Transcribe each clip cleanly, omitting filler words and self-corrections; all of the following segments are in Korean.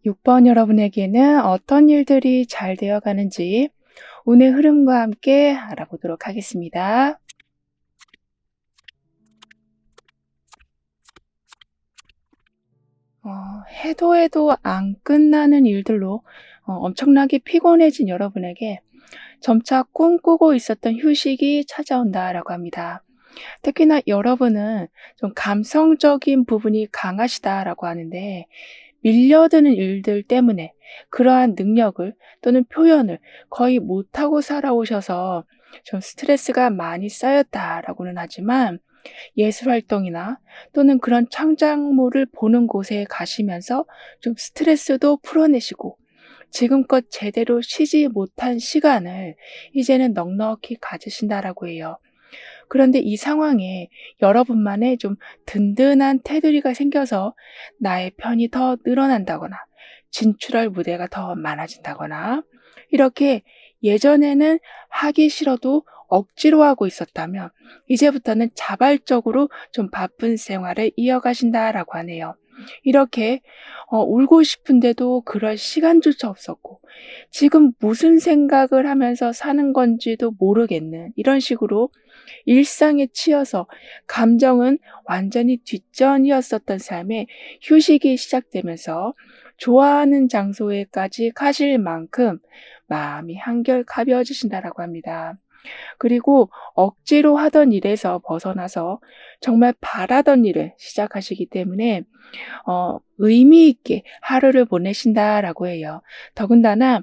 6번 여러분에게는 어떤 일들이 잘 되어 가는지 운의 흐름과 함께 알아보도록 하겠습니다. 해도 해도 안 끝나는 일들로 엄청나게 피곤해진 여러분에게 점차 꿈꾸고 있었던 휴식이 찾아온다라고 합니다. 특히나 여러분은 좀 감성적인 부분이 강하시다라고 하는데 밀려드는 일들 때문에 그러한 능력을 또는 표현을 거의 못하고 살아오셔서 좀 스트레스가 많이 쌓였다라고는 하지만 예술 활동이나 또는 그런 창작물을 보는 곳에 가시면서 좀 스트레스도 풀어내시고 지금껏 제대로 쉬지 못한 시간을 이제는 넉넉히 가지신다라고 해요. 그런데 이 상황에 여러분만의 좀 든든한 테두리가 생겨서 나의 편이 더 늘어난다거나 진출할 무대가 더 많아진다거나 이렇게 예전에는 하기 싫어도 억지로 하고 있었다면 이제부터는 자발적으로 좀 바쁜 생활을 이어가신다라고 하네요. 이렇게 울고 싶은데도 그럴 시간조차 없었고 지금 무슨 생각을 하면서 사는 건지도 모르겠는 이런 식으로 일상에 치여서 감정은 완전히 뒷전이었었던 삶에 휴식이 시작되면서 좋아하는 장소에까지 가실 만큼 마음이 한결 가벼워지신다라고 합니다. 그리고 억지로 하던 일에서 벗어나서 정말 바라던 일을 시작하시기 때문에 의미 있게 하루를 보내신다라고 해요. 더군다나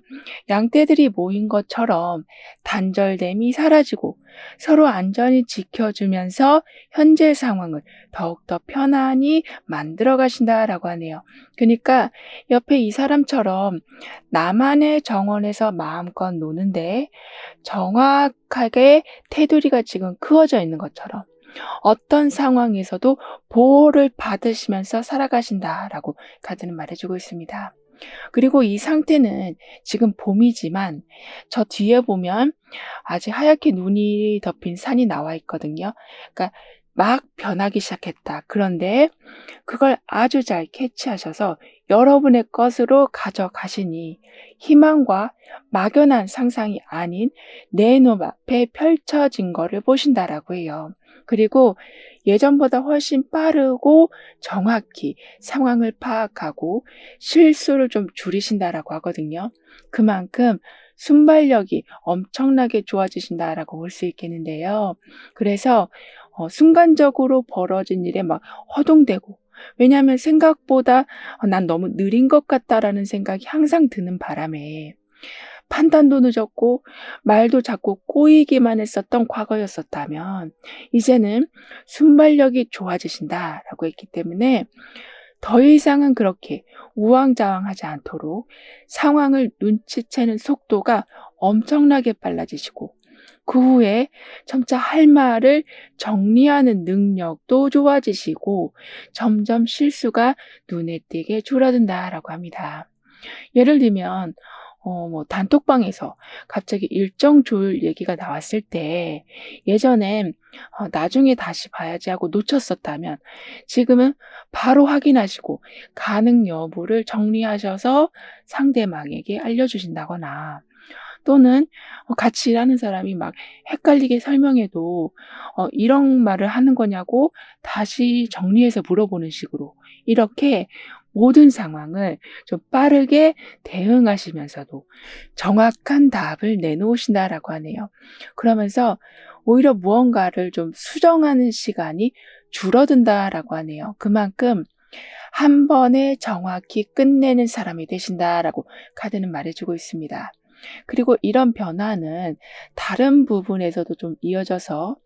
양떼들이 모인 것처럼 단절됨이 사라지고 서로 안전히 지켜주면서 현재 상황을 더욱더 편안히 만들어 가신다라고 하네요. 그러니까 옆에 이 사람처럼 나만의 정원에서 마음껏 노는데 정확하게 테두리가 지금 그어져 있는 것처럼 어떤 상황에서도 보호를 받으시면서 살아가신다라고 카드는 말해주고 있습니다. 그리고 이 상태는 지금 봄이지만 저 뒤에 보면 아직 하얗게 눈이 덮인 산이 나와 있거든요. 그러니까 막 변하기 시작했다. 그런데 그걸 아주 잘 캐치하셔서 여러분의 것으로 가져가시니 희망과 막연한 상상이 아닌 내 눈앞에 펼쳐진 거를 보신다라고 해요. 그리고 예전보다 훨씬 빠르고 정확히 상황을 파악하고 실수를 좀 줄이신다라고 하거든요. 그만큼 순발력이 엄청나게 좋아지신다라고 볼 수 있겠는데요. 그래서 순간적으로 벌어진 일에 막 허둥대고 왜냐하면 생각보다 '난 너무 느린 것 같다.'라는 생각이 항상 드는 바람에 판단도 늦었고 말도 자꾸 꼬이기만 했었던 과거였었다면 이제는 "순발력이 좋아지신다."라고 했기 때문에 더 이상은 그렇게 우왕좌왕하지 않도록 상황을 눈치채는 속도가 엄청나게 빨라지시고 그 후에 점차 할 말을 정리하는 능력도 좋아지시고 점점 실수가 눈에 띄게 줄어든다라고 합니다. 예를 들면 단톡방에서 갑자기 일정 조율 얘기가 나왔을 때 예전엔 '나중에 다시 봐야지.' 하고 놓쳤었다면 지금은 바로 확인하시고 가능 여부를 정리하셔서 상대방에게 알려주신다거나 또는 같이 일하는 사람이 막 헷갈리게 설명해도 "이런 말을 하는 거냐."고 다시 정리해서 물어보는 식으로 이렇게 모든 상황을 좀 빠르게 대응하시면서도 정확한 답을 내놓으신다라고 하네요. 그러면서 오히려 무언가를 좀 수정하는 시간이 줄어든다라고 하네요. 그만큼 한 번에 정확히 끝내는 사람이 되신다라고 카드는 말해주고 있습니다. 그리고 이런 변화는 다른 부분에서도 좀 이어져서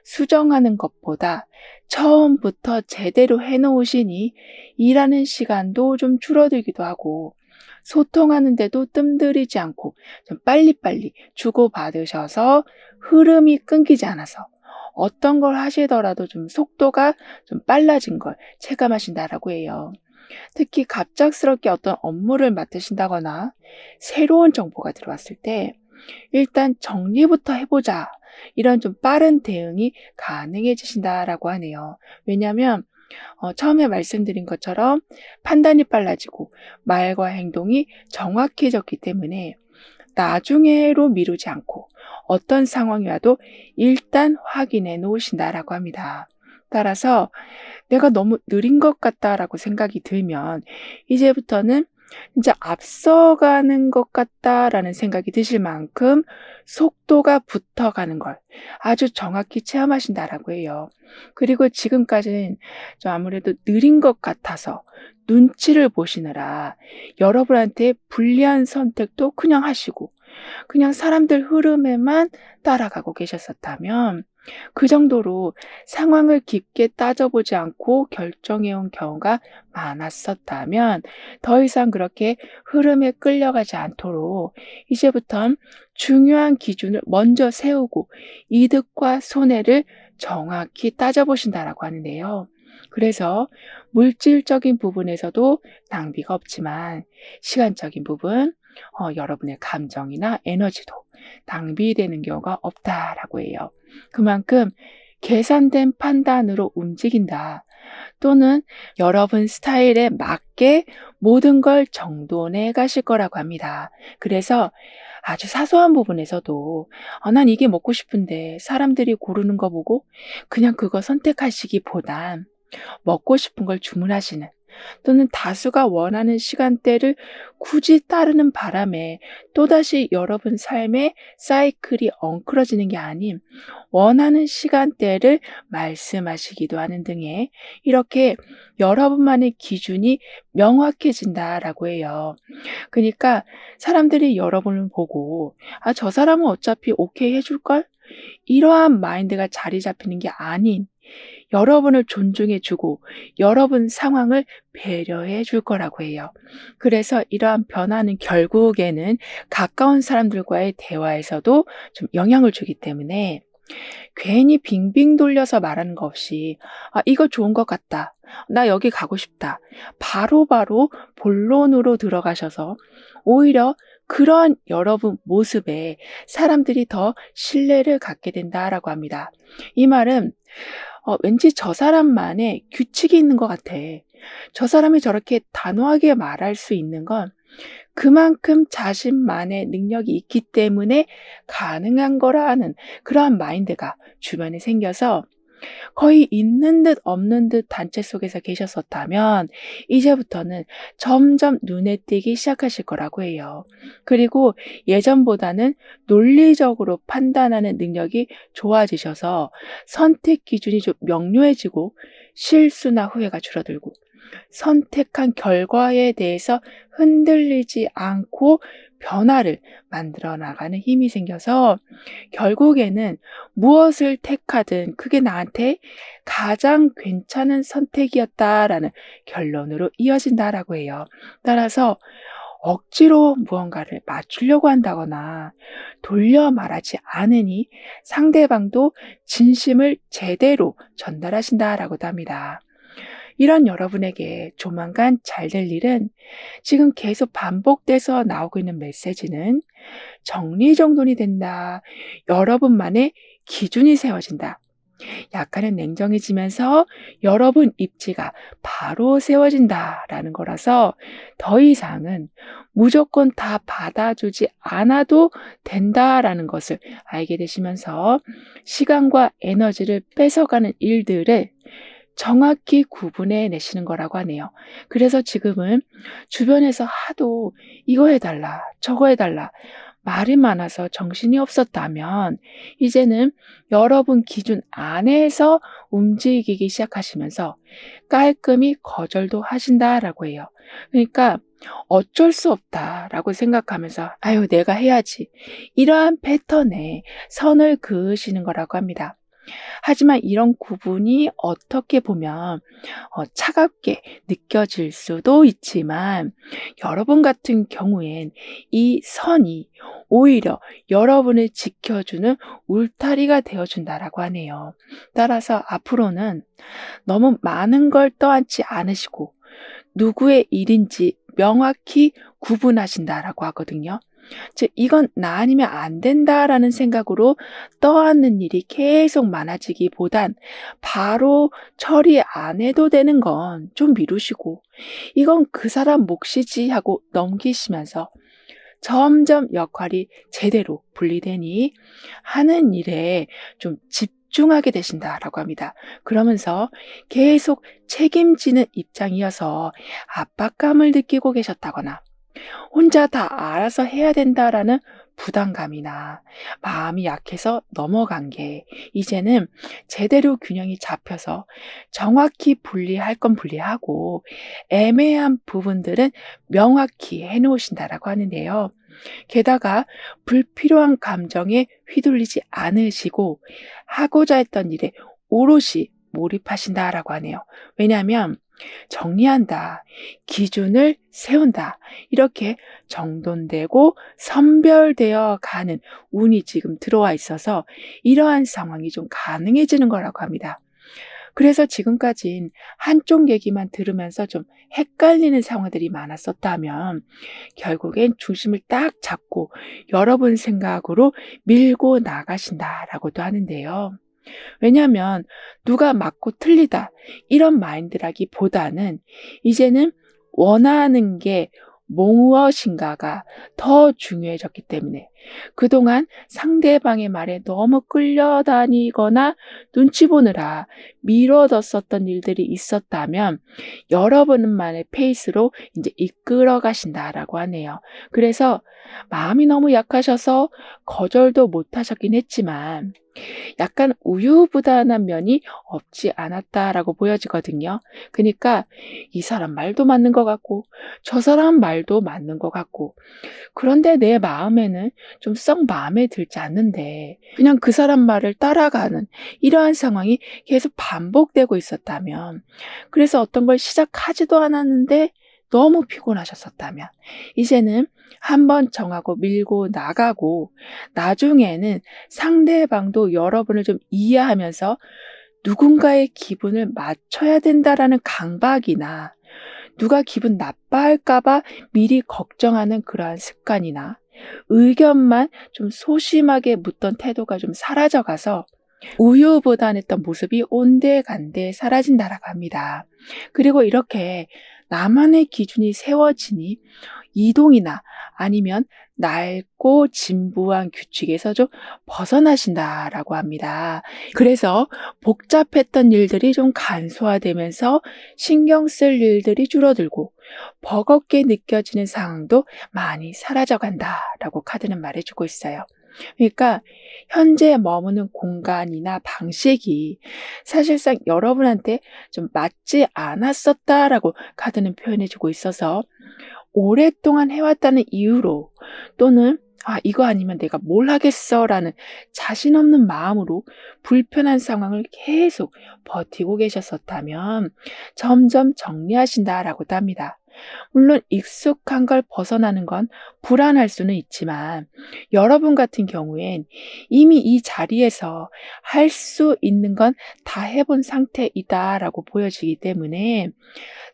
수정하는 것보다 처음부터 제대로 해 놓으시니 일하는 시간도 좀 줄어들기도 하고 소통하는데도 뜸들이지 않고 좀 빨리빨리 주고받으셔서 흐름이 끊기지 않아서 어떤 걸 하시더라도 좀 속도가 좀 빨라진 걸 체감하신다라고 해요. 특히 갑작스럽게 어떤 업무를 맡으신다거나 새로운 정보가 들어왔을 때 일단 정리부터 해보자. 이런 좀 빠른 대응이 가능해지신다라고 하네요. 왜냐하면 처음에 말씀드린 것처럼 판단이 빨라지고 말과 행동이 정확해졌기 때문에 나중에로 미루지 않고 어떤 상황이 와도 일단 확인해 놓으신다라고 합니다. 따라서 내가 너무 느린 것 같다라고 생각이 들면 이제부터는 진짜 앞서가는 것 같다라는 생각이 드실 만큼 속도가 붙어가는 걸 아주 정확히 체험하신다라고 해요. 그리고 지금까지는 좀 아무래도 느린 것 같아서 눈치를 보시느라 여러분한테 불리한 선택도 그냥 하시고 그냥 사람들 흐름에만 따라가고 계셨었다면 그 정도로 상황을 깊게 따져보지 않고 결정해온 경우가 많았었다면 더 이상 그렇게 흐름에 끌려가지 않도록 이제부턴 중요한 기준을 먼저 세우고 이득과 손해를 정확히 따져보신다라고 하는데요. 그래서 물질적인 부분에서도 낭비가 없지만 시간적인 부분, 여러분의 감정이나 에너지도 낭비되는 경우가 없다라고 해요. 그만큼 계산된 판단으로 움직인다. 또는 여러분 스타일에 맞게 모든 걸 정돈해 가실 거라고 합니다. 그래서 아주 사소한 부분에서도 난 이게 먹고 싶은데 사람들이 고르는 거 보고 그냥 그거 선택하시기보단 먹고 싶은 걸 주문하시는 또는 다수가 원하는 시간대를 굳이 따르는 바람에 또다시 여러분 삶의 사이클이 엉클어지는 게 아닌 원하는 시간대를 말씀하시기도 하는 등의 이렇게 여러분만의 기준이 명확해진다라고 해요. 그러니까 사람들이 여러분을 보고 저 사람은 어차피 오케이 해줄걸? 이러한 마인드가 자리 잡히는 게 아닌 여러분을 존중해 주고 여러분 상황을 배려해 줄 거라고 해요. 그래서 이러한 변화는 결국에는 가까운 사람들과의 대화에서도 좀 영향을 주기 때문에 괜히 빙빙 돌려서 말하는 거 없이 이거 좋은 것 같다. 나 여기 가고 싶다. 바로바로 본론으로 들어가셔서 오히려 그런 여러분 모습에 사람들이 더 신뢰를 갖게 된다라고 합니다. 이 말은 왠지 저 사람만의 규칙이 있는 것 같아. 저 사람이 저렇게 단호하게 말할 수 있는 건 그만큼 자신만의 능력이 있기 때문에 가능한 거라는 그러한 마인드가 주변에 생겨서 거의 있는 듯 없는 듯 단체 속에서 계셨었다면 이제부터는 점점 눈에 띄기 시작하실 거라고 해요. 그리고 예전보다는 논리적으로 판단하는 능력이 좋아지셔서 선택 기준이 좀 명료해지고 실수나 후회가 줄어들고 선택한 결과에 대해서 흔들리지 않고 변화를 만들어 나가는 힘이 생겨서 결국에는 무엇을 택하든 그게 나한테 가장 괜찮은 선택이었다라는 결론으로 이어진다라고 해요. 따라서 억지로 무언가를 맞추려고 한다거나 돌려 말하지 않으니 상대방도 진심을 제대로 전달하신다라고도 합니다. 이런 여러분에게 조만간 잘 될 일은 지금 계속 반복돼서 나오고 있는 메시지는 정리정돈이 된다. 여러분만의 기준이 세워진다. 약간은 냉정해지면서 여러분 입지가 바로 세워진다라는 거라서 더 이상은 무조건 다 받아주지 않아도 된다라는 것을 알게 되시면서 시간과 에너지를 뺏어가는 일들을 정확히 구분해 내시는 거라고 하네요. 그래서 지금은 주변에서 하도 이거 해달라, 저거 해달라 말이 많아서 정신이 없었다면 이제는 여러분 기준 안에서 움직이기 시작하시면서 깔끔히 거절도 하신다라고 해요. 그러니까 어쩔 수 없다라고 생각하면서 아유 내가 해야지 이러한 패턴에 선을 그으시는 거라고 합니다. 하지만 이런 구분이 어떻게 보면 차갑게 느껴질 수도 있지만 여러분 같은 경우엔 이 선이 오히려 여러분을 지켜주는 울타리가 되어준다라고 하네요. 따라서 앞으로는 너무 많은 걸 떠안지 않으시고 누구의 일인지 명확히 구분하신다라고 하거든요. 즉 이건 나 아니면 안 된다라는 생각으로 떠안는 일이 계속 많아지기보단 바로 처리 안 해도 되는 건 좀 미루시고 이건 그 사람 몫이지 하고 넘기시면서 점점 역할이 제대로 분리되니 하는 일에 좀 집중하게 되신다라고 합니다. 그러면서 계속 책임지는 입장이어서 압박감을 느끼고 계셨다거나 혼자 다 알아서 해야 된다라는 부담감이나 마음이 약해서 넘어간 게 이제는 제대로 균형이 잡혀서 정확히 분리할 건 분리하고 애매한 부분들은 명확히 해놓으신다라고 하는데요. 게다가 불필요한 감정에 휘둘리지 않으시고 하고자 했던 일에 오롯이 몰입하신다라고 하네요. 왜냐하면 정리한다, 기준을 세운다, 이렇게 정돈되고 선별되어 가는 운이 지금 들어와 있어서 이러한 상황이 좀 가능해지는 거라고 합니다. 그래서 지금까진 한쪽 얘기만 들으면서 좀 헷갈리는 상황들이 많았었다면 결국엔 중심을 딱 잡고 여러분 생각으로 밀고 나가신다라고도 하는데요. 왜냐하면 누가 맞고 틀리다 이런 마인드라기보다는 이제는 원하는 게 무엇인가가 더 중요해졌기 때문에 그동안 상대방의 말에 너무 끌려다니거나 눈치 보느라 미뤄뒀었던 일들이 있었다면 여러분만의 페이스로 이제 이끌어 가신다라고 하네요. 그래서 마음이 너무 약하셔서 거절도 못 하셨긴 했지만 약간 우유부단한 면이 없지 않았다라고 보여지거든요. 그러니까 이 사람 말도 맞는 것 같고 저 사람 말도 맞는 것 같고 그런데 내 마음에는 좀 썩 마음에 들지 않는데 그냥 그 사람 말을 따라가는 이러한 상황이 계속 반복되고 있었다면 그래서 어떤 걸 시작하지도 않았는데 너무 피곤하셨었다면 이제는 한번 정하고 밀고 나가고 나중에는 상대방도 여러분을 좀 이해하면서 누군가의 기분을 맞춰야 된다라는 강박이나 누가 기분 나빠할까 봐 미리 걱정하는 그러한 습관이나 의견만 좀 소심하게 묻던 태도가 좀 사라져가서 우유부단했던 모습이 온데간데 사라진다라고 합니다. 그리고 이렇게 나만의 기준이 세워지니 이동이나 아니면 낡고 진부한 규칙에서 좀 벗어나신다라고 합니다. 그래서 복잡했던 일들이 좀 간소화되면서 신경 쓸 일들이 줄어들고 버겁게 느껴지는 상황도 많이 사라져 간다라고 카드는 말해주고 있어요. 그러니까 현재 머무는 공간이나 방식이 사실상 여러분한테 좀 맞지 않았었다라고 카드는 표현해주고 있어서 오랫동안 해왔다는 이유로 또는 이거 아니면 내가 뭘 하겠어 라는 자신 없는 마음으로 불편한 상황을 계속 버티고 계셨었다면 점점 정리하신다라고도 합니다. 물론 익숙한 걸 벗어나는 건 불안할 수는 있지만 여러분 같은 경우엔 이미 이 자리에서 할 수 있는 건 다 해본 상태이다라고 보여지기 때문에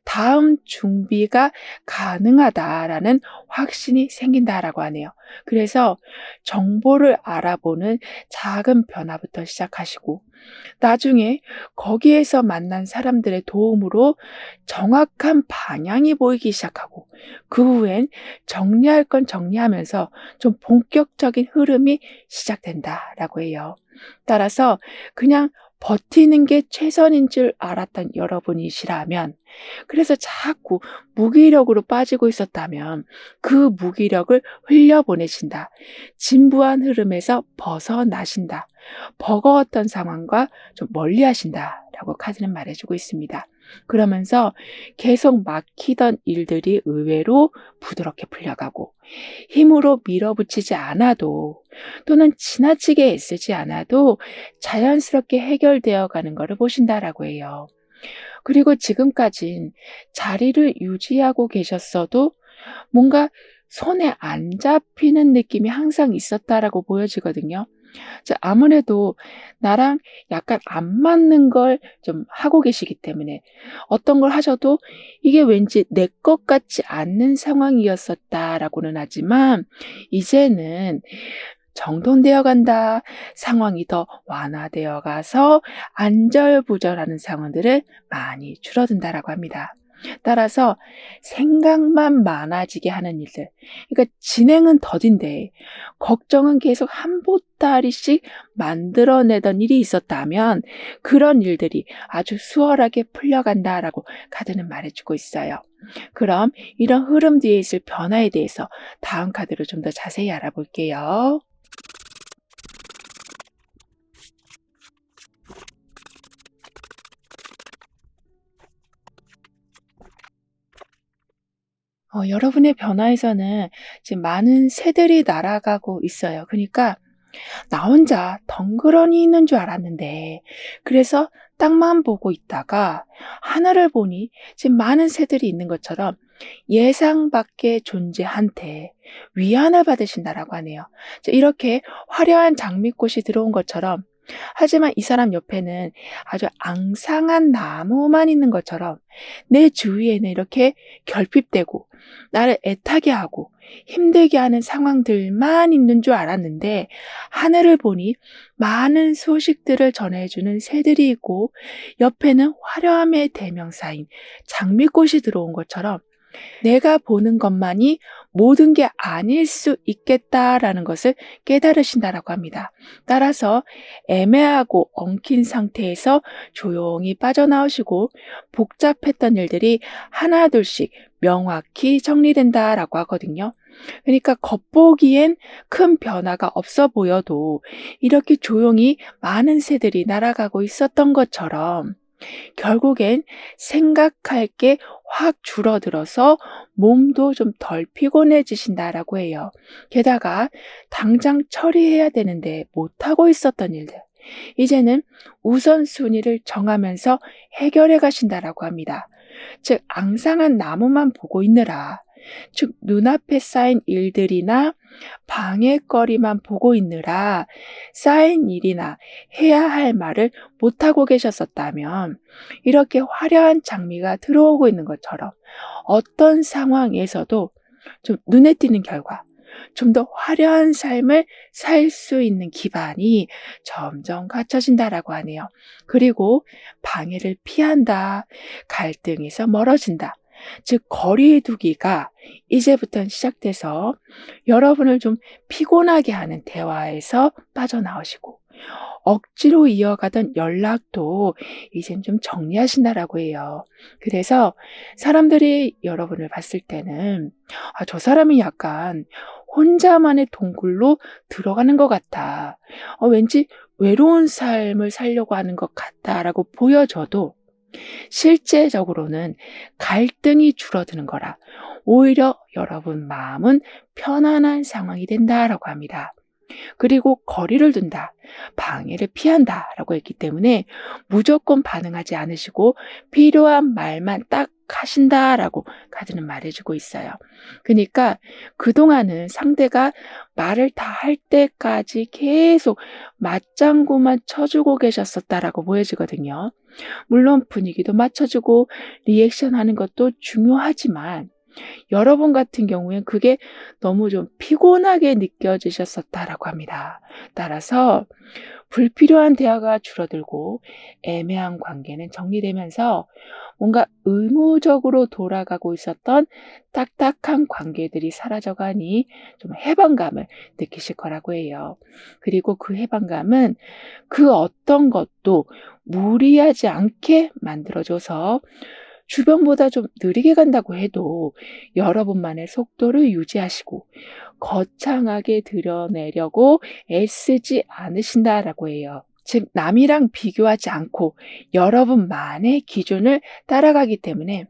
다음 준비가 가능하다라는 확신이 생긴다라고 하네요. 그래서 정보를 알아보는 작은 변화부터 시작하시고 나중에 거기에서 만난 사람들의 도움으로 정확한 방향이 보이기 시작하고 그 후엔 정리할 건 정리하면서 좀 본격적인 흐름이 시작된다라고 해요. 따라서 그냥 버티는 게 최선인 줄 알았던 여러분이시라면 그래서 자꾸 무기력으로 빠지고 있었다면 그 무기력을 흘려보내신다. 진부한 흐름에서 벗어나신다. 버거웠던 상황과 좀 멀리하신다라고 카드는 말해주고 있습니다. 그러면서 계속 막히던 일들이 의외로 부드럽게 풀려가고 힘으로 밀어붙이지 않아도 또는 지나치게 애쓰지 않아도 자연스럽게 해결되어 가는 것을 보신다라고 해요. 그리고 지금까진 자리를 유지하고 계셨어도 뭔가 손에 안 잡히는 느낌이 항상 있었다라고 보여지거든요. 아무래도 나랑 약간 안 맞는 걸 좀 하고 계시기 때문에 어떤 걸 하셔도 이게 왠지 '내 것 같지 않는 상황이었었다.'라고는 하지만 이제는 정돈되어 간다. 상황이 더 완화되어 가서 안절부절하는 상황들을 많이 줄어든다라고 합니다. 따라서 생각만 많아지게 하는 일들, 그러니까 진행은 더딘데 걱정은 계속 한 보따리씩 만들어내던 일이 있었다면 그런 일들이 아주 수월하게 풀려간다라고 카드는 말해주고 있어요. 그럼 이런 흐름 뒤에 있을 변화에 대해서 다음 카드로 좀 더 자세히 알아볼게요. 여러분의 변화에서는 지금 많은 새들이 날아가고 있어요. 그러니까 나 혼자 덩그러니 있는 줄 알았는데, 그래서 땅만 보고 있다가 하늘을 보니 지금 많은 새들이 있는 것처럼 예상 밖의 존재한테 위안을 받으신다라고 하네요. 이렇게 화려한 장미꽃이 들어온 것처럼, 하지만 이 사람 옆에는 아주 앙상한 나무만 있는 것처럼 내 주위에는 이렇게 결핍되고 나를 애타게 하고 힘들게 하는 상황들만 있는 줄 알았는데, 하늘을 보니 많은 소식들을 전해주는 새들이 있고 옆에는 화려함의 대명사인 장미꽃이 들어온 것처럼 내가 보는 것만이 모든 게 아닐 수 있겠다라는 것을 깨달으신다라고 합니다. 따라서 애매하고 엉킨 상태에서 조용히 빠져나오시고 복잡했던 일들이 하나둘씩 명확히 정리된다라고 하거든요. 그러니까 겉보기엔 큰 변화가 없어 보여도 이렇게 조용히 많은 새들이 날아가고 있었던 것처럼 결국엔 생각할 게 확 줄어들어서 몸도 좀 덜 피곤해지신다라고 해요. 게다가 당장 처리해야 되는데 못하고 있었던 일들, 이제는 우선순위를 정하면서 해결해 가신다라고 합니다. 즉, 앙상한 나무만 보고 있느라, 즉 눈앞에 쌓인 일들이나 방해거리만 보고 있느라 쌓인 일이나 해야 할 말을 못하고 계셨었다면, 이렇게 화려한 장미가 들어오고 있는 것처럼 어떤 상황에서도 좀 눈에 띄는 결과, 좀 더 화려한 삶을 살 수 있는 기반이 점점 갖춰진다라고 하네요. 그리고 방해를 피한다, 갈등에서 멀어진다. 즉, 거리 두기가 이제부터는 시작돼서 여러분을 좀 피곤하게 하는 대화에서 빠져나오시고 억지로 이어가던 연락도 이젠 좀 정리하신다라고 해요. 그래서 사람들이 여러분을 봤을 때는 저 사람이 약간 혼자만의 동굴로 들어가는 것 같다. 왠지 외로운 삶을 살려고 하는 것 같다라고 보여져도 실제적으로는 갈등이 줄어드는 거라 오히려 여러분 마음은 편안한 상황이 된다라고 합니다. 그리고 거리를 둔다, 방해를 피한다라고 했기 때문에 무조건 반응하지 않으시고 필요한 말만 딱 하신다라고 카드는 말해주고 있어요. 그러니까 그동안은 상대가 말을 다 할 때까지 계속 맞장구만 쳐주고 계셨었다라고 보여지거든요. 물론 분위기도 맞춰주고 리액션 하는 것도 중요하지만 여러분 같은 경우엔 그게 너무 좀 피곤하게 느껴지셨었다라고 합니다. 따라서 불필요한 대화가 줄어들고 애매한 관계는 정리되면서 뭔가 의무적으로 돌아가고 있었던 딱딱한 관계들이 사라져가니 좀 해방감을 느끼실 거라고 해요. 그리고 그 해방감은 그 어떤 것도 무리하지 않게 만들어줘서 주변보다 좀 느리게 간다고 해도 여러분만의 속도를 유지하시고 거창하게 드러내려고 애쓰지 않으신다라고 해요. 즉, 남이랑 비교하지 않고 여러분만의 기준을 따라가기 때문에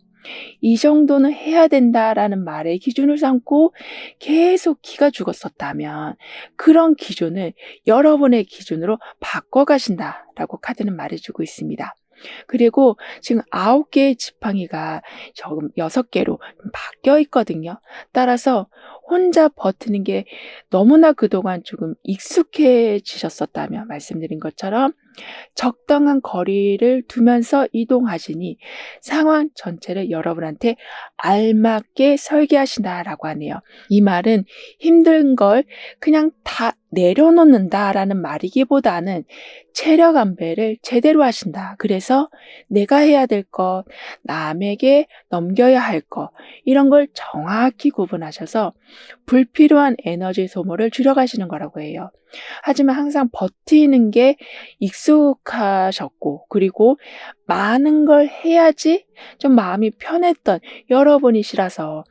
이 정도는 해야 된다라는 말에 기준을 삼고 계속 기가 죽었었다면 그런 기준을 여러분의 기준으로 바꿔가신다라고 카드는 말해주고 있습니다. 그리고 지금 9개의 지팡이가 지금 6개로 바뀌어 있거든요. 따라서 혼자 버티는 게 너무나 그동안 조금 익숙해지셨었다면 말씀드린 것처럼 적당한 거리를 두면서 이동하시니 상황 전체를 여러분한테 알맞게 설계하신다라고 하네요. 이 말은 힘든 걸 그냥 다 내려놓는다라는 말이기보다는 체력 안배를 제대로 하신다. 그래서 내가 해야 될 것, 남에게 넘겨야 할 것, 이런 걸 정확히 구분하셔서 불필요한 에너지 소모를 줄여가시는 거라고 해요. 하지만 항상 버티는 게 익숙하셨고, 그리고 많은 걸 해야지 좀 마음이 편했던 여러분이시라서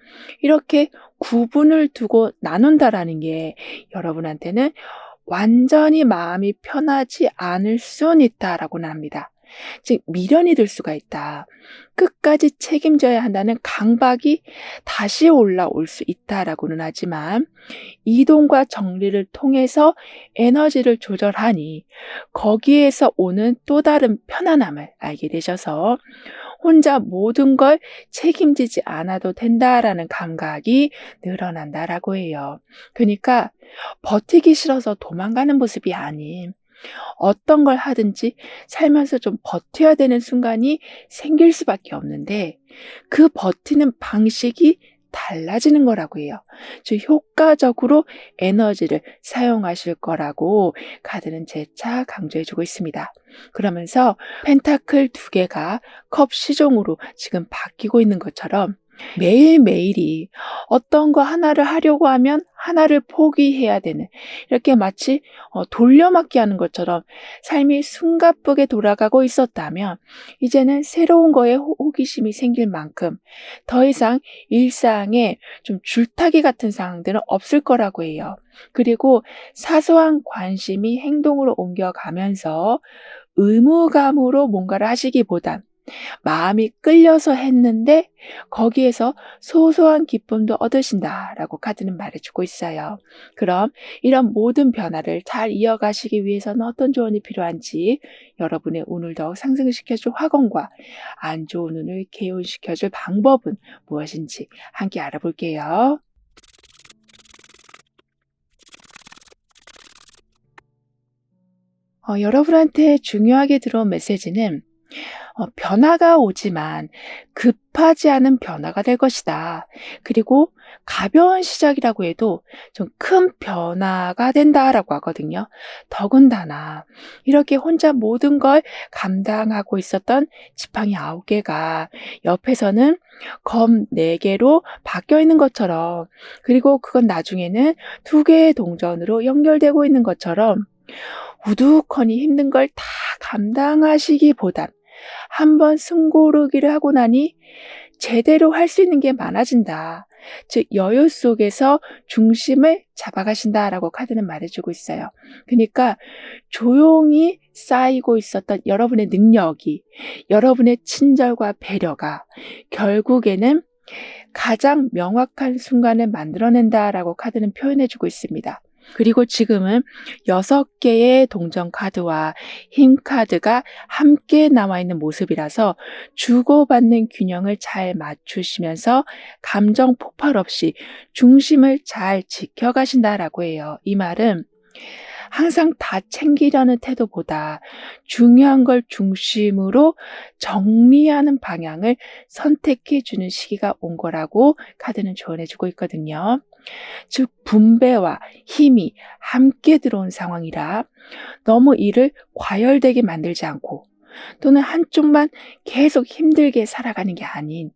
이렇게 구분을 두고 나눈다라는 게 여러분한테는 완전히 마음이 편하지 않을 수는 있다라고는 합니다. 즉 미련이 들 수가 있다. 끝까지 책임져야 한다는 강박이 다시 올라올 수 있다라고는 하지만 이동과 정리를 통해서 에너지를 조절하니 거기에서 오는 또 다른 편안함을 알게 되셔서 혼자 모든 걸 책임지지 않아도 된다라는 감각이 늘어난다라고 해요. 그러니까 버티기 싫어서 도망가는 모습이 아닌 어떤 걸 하든지 살면서 좀 버텨야 되는 순간이 생길 수밖에 없는데 그 버티는 방식이 달라지는 거라고 해요. 즉 효과적으로 에너지를 사용하실 거라고 카드는 재차 강조해주고 있습니다. 그러면서 펜타클 2개가 컵 시종으로 지금 바뀌고 있는 것처럼 매일매일이 어떤 거 하나를 하려고 하면 하나를 포기해야 되는 이렇게 마치 돌려막기 하는 것처럼 삶이 숨가쁘게 돌아가고 있었다면 이제는 새로운 거에 호기심이 생길 만큼 더 이상 일상에 좀 줄타기 같은 상황들은 없을 거라고 해요. 그리고 사소한 관심이 행동으로 옮겨가면서 의무감으로 뭔가를 하시기보단 마음이 끌려서 했는데 거기에서 소소한 기쁨도 얻으신다라고 카드는 말해주고 있어요. 그럼 이런 모든 변화를 잘 이어가시기 위해서는 어떤 조언이 필요한지 여러분의 운을 더욱 상승시켜줄 화건과 안 좋은 운을 개운시켜줄 방법은 무엇인지 함께 알아볼게요. 여러분한테 중요하게 들어온 메시지는 변화가 오지만 급하지 않은 변화가 될 것이다. 그리고 가벼운 시작이라고 해도 좀 큰 변화가 된다라고 하거든요. 더군다나 이렇게 혼자 모든 걸 감당하고 있었던 지팡이 9개가 옆에서는 검 4개로 바뀌어 있는 것처럼 그리고 그건 나중에는 2개의 동전으로 연결되고 있는 것처럼 우두커니 힘든 걸 다 감당하시기보단 한번 숨고르기를 하고 나니 제대로 할 수 있는 게 많아진다. 즉 여유 속에서 중심을 잡아가신다라고 카드는 말해주고 있어요. 그러니까 조용히 쌓이고 있었던 여러분의 능력이 여러분의 친절과 배려가 결국에는 가장 명확한 순간을 만들어낸다라고 카드는 표현해주고 있습니다. 그리고 지금은 6개의 동전 카드와 힘 카드가 함께 나와 있는 모습이라서 주고받는 균형을 잘 맞추시면서 감정 폭발 없이 중심을 잘 지켜가신다라고 해요. 이 말은 항상 다 챙기려는 태도보다 중요한 걸 중심으로 정리하는 방향을 선택해 주는 시기가 온 거라고 카드는 조언해 주고 있거든요. 즉 분배와 힘이 함께 들어온 상황이라 너무 일을 과열되게 만들지 않고 또는 한쪽만 계속 힘들게 살아가는 게 아닌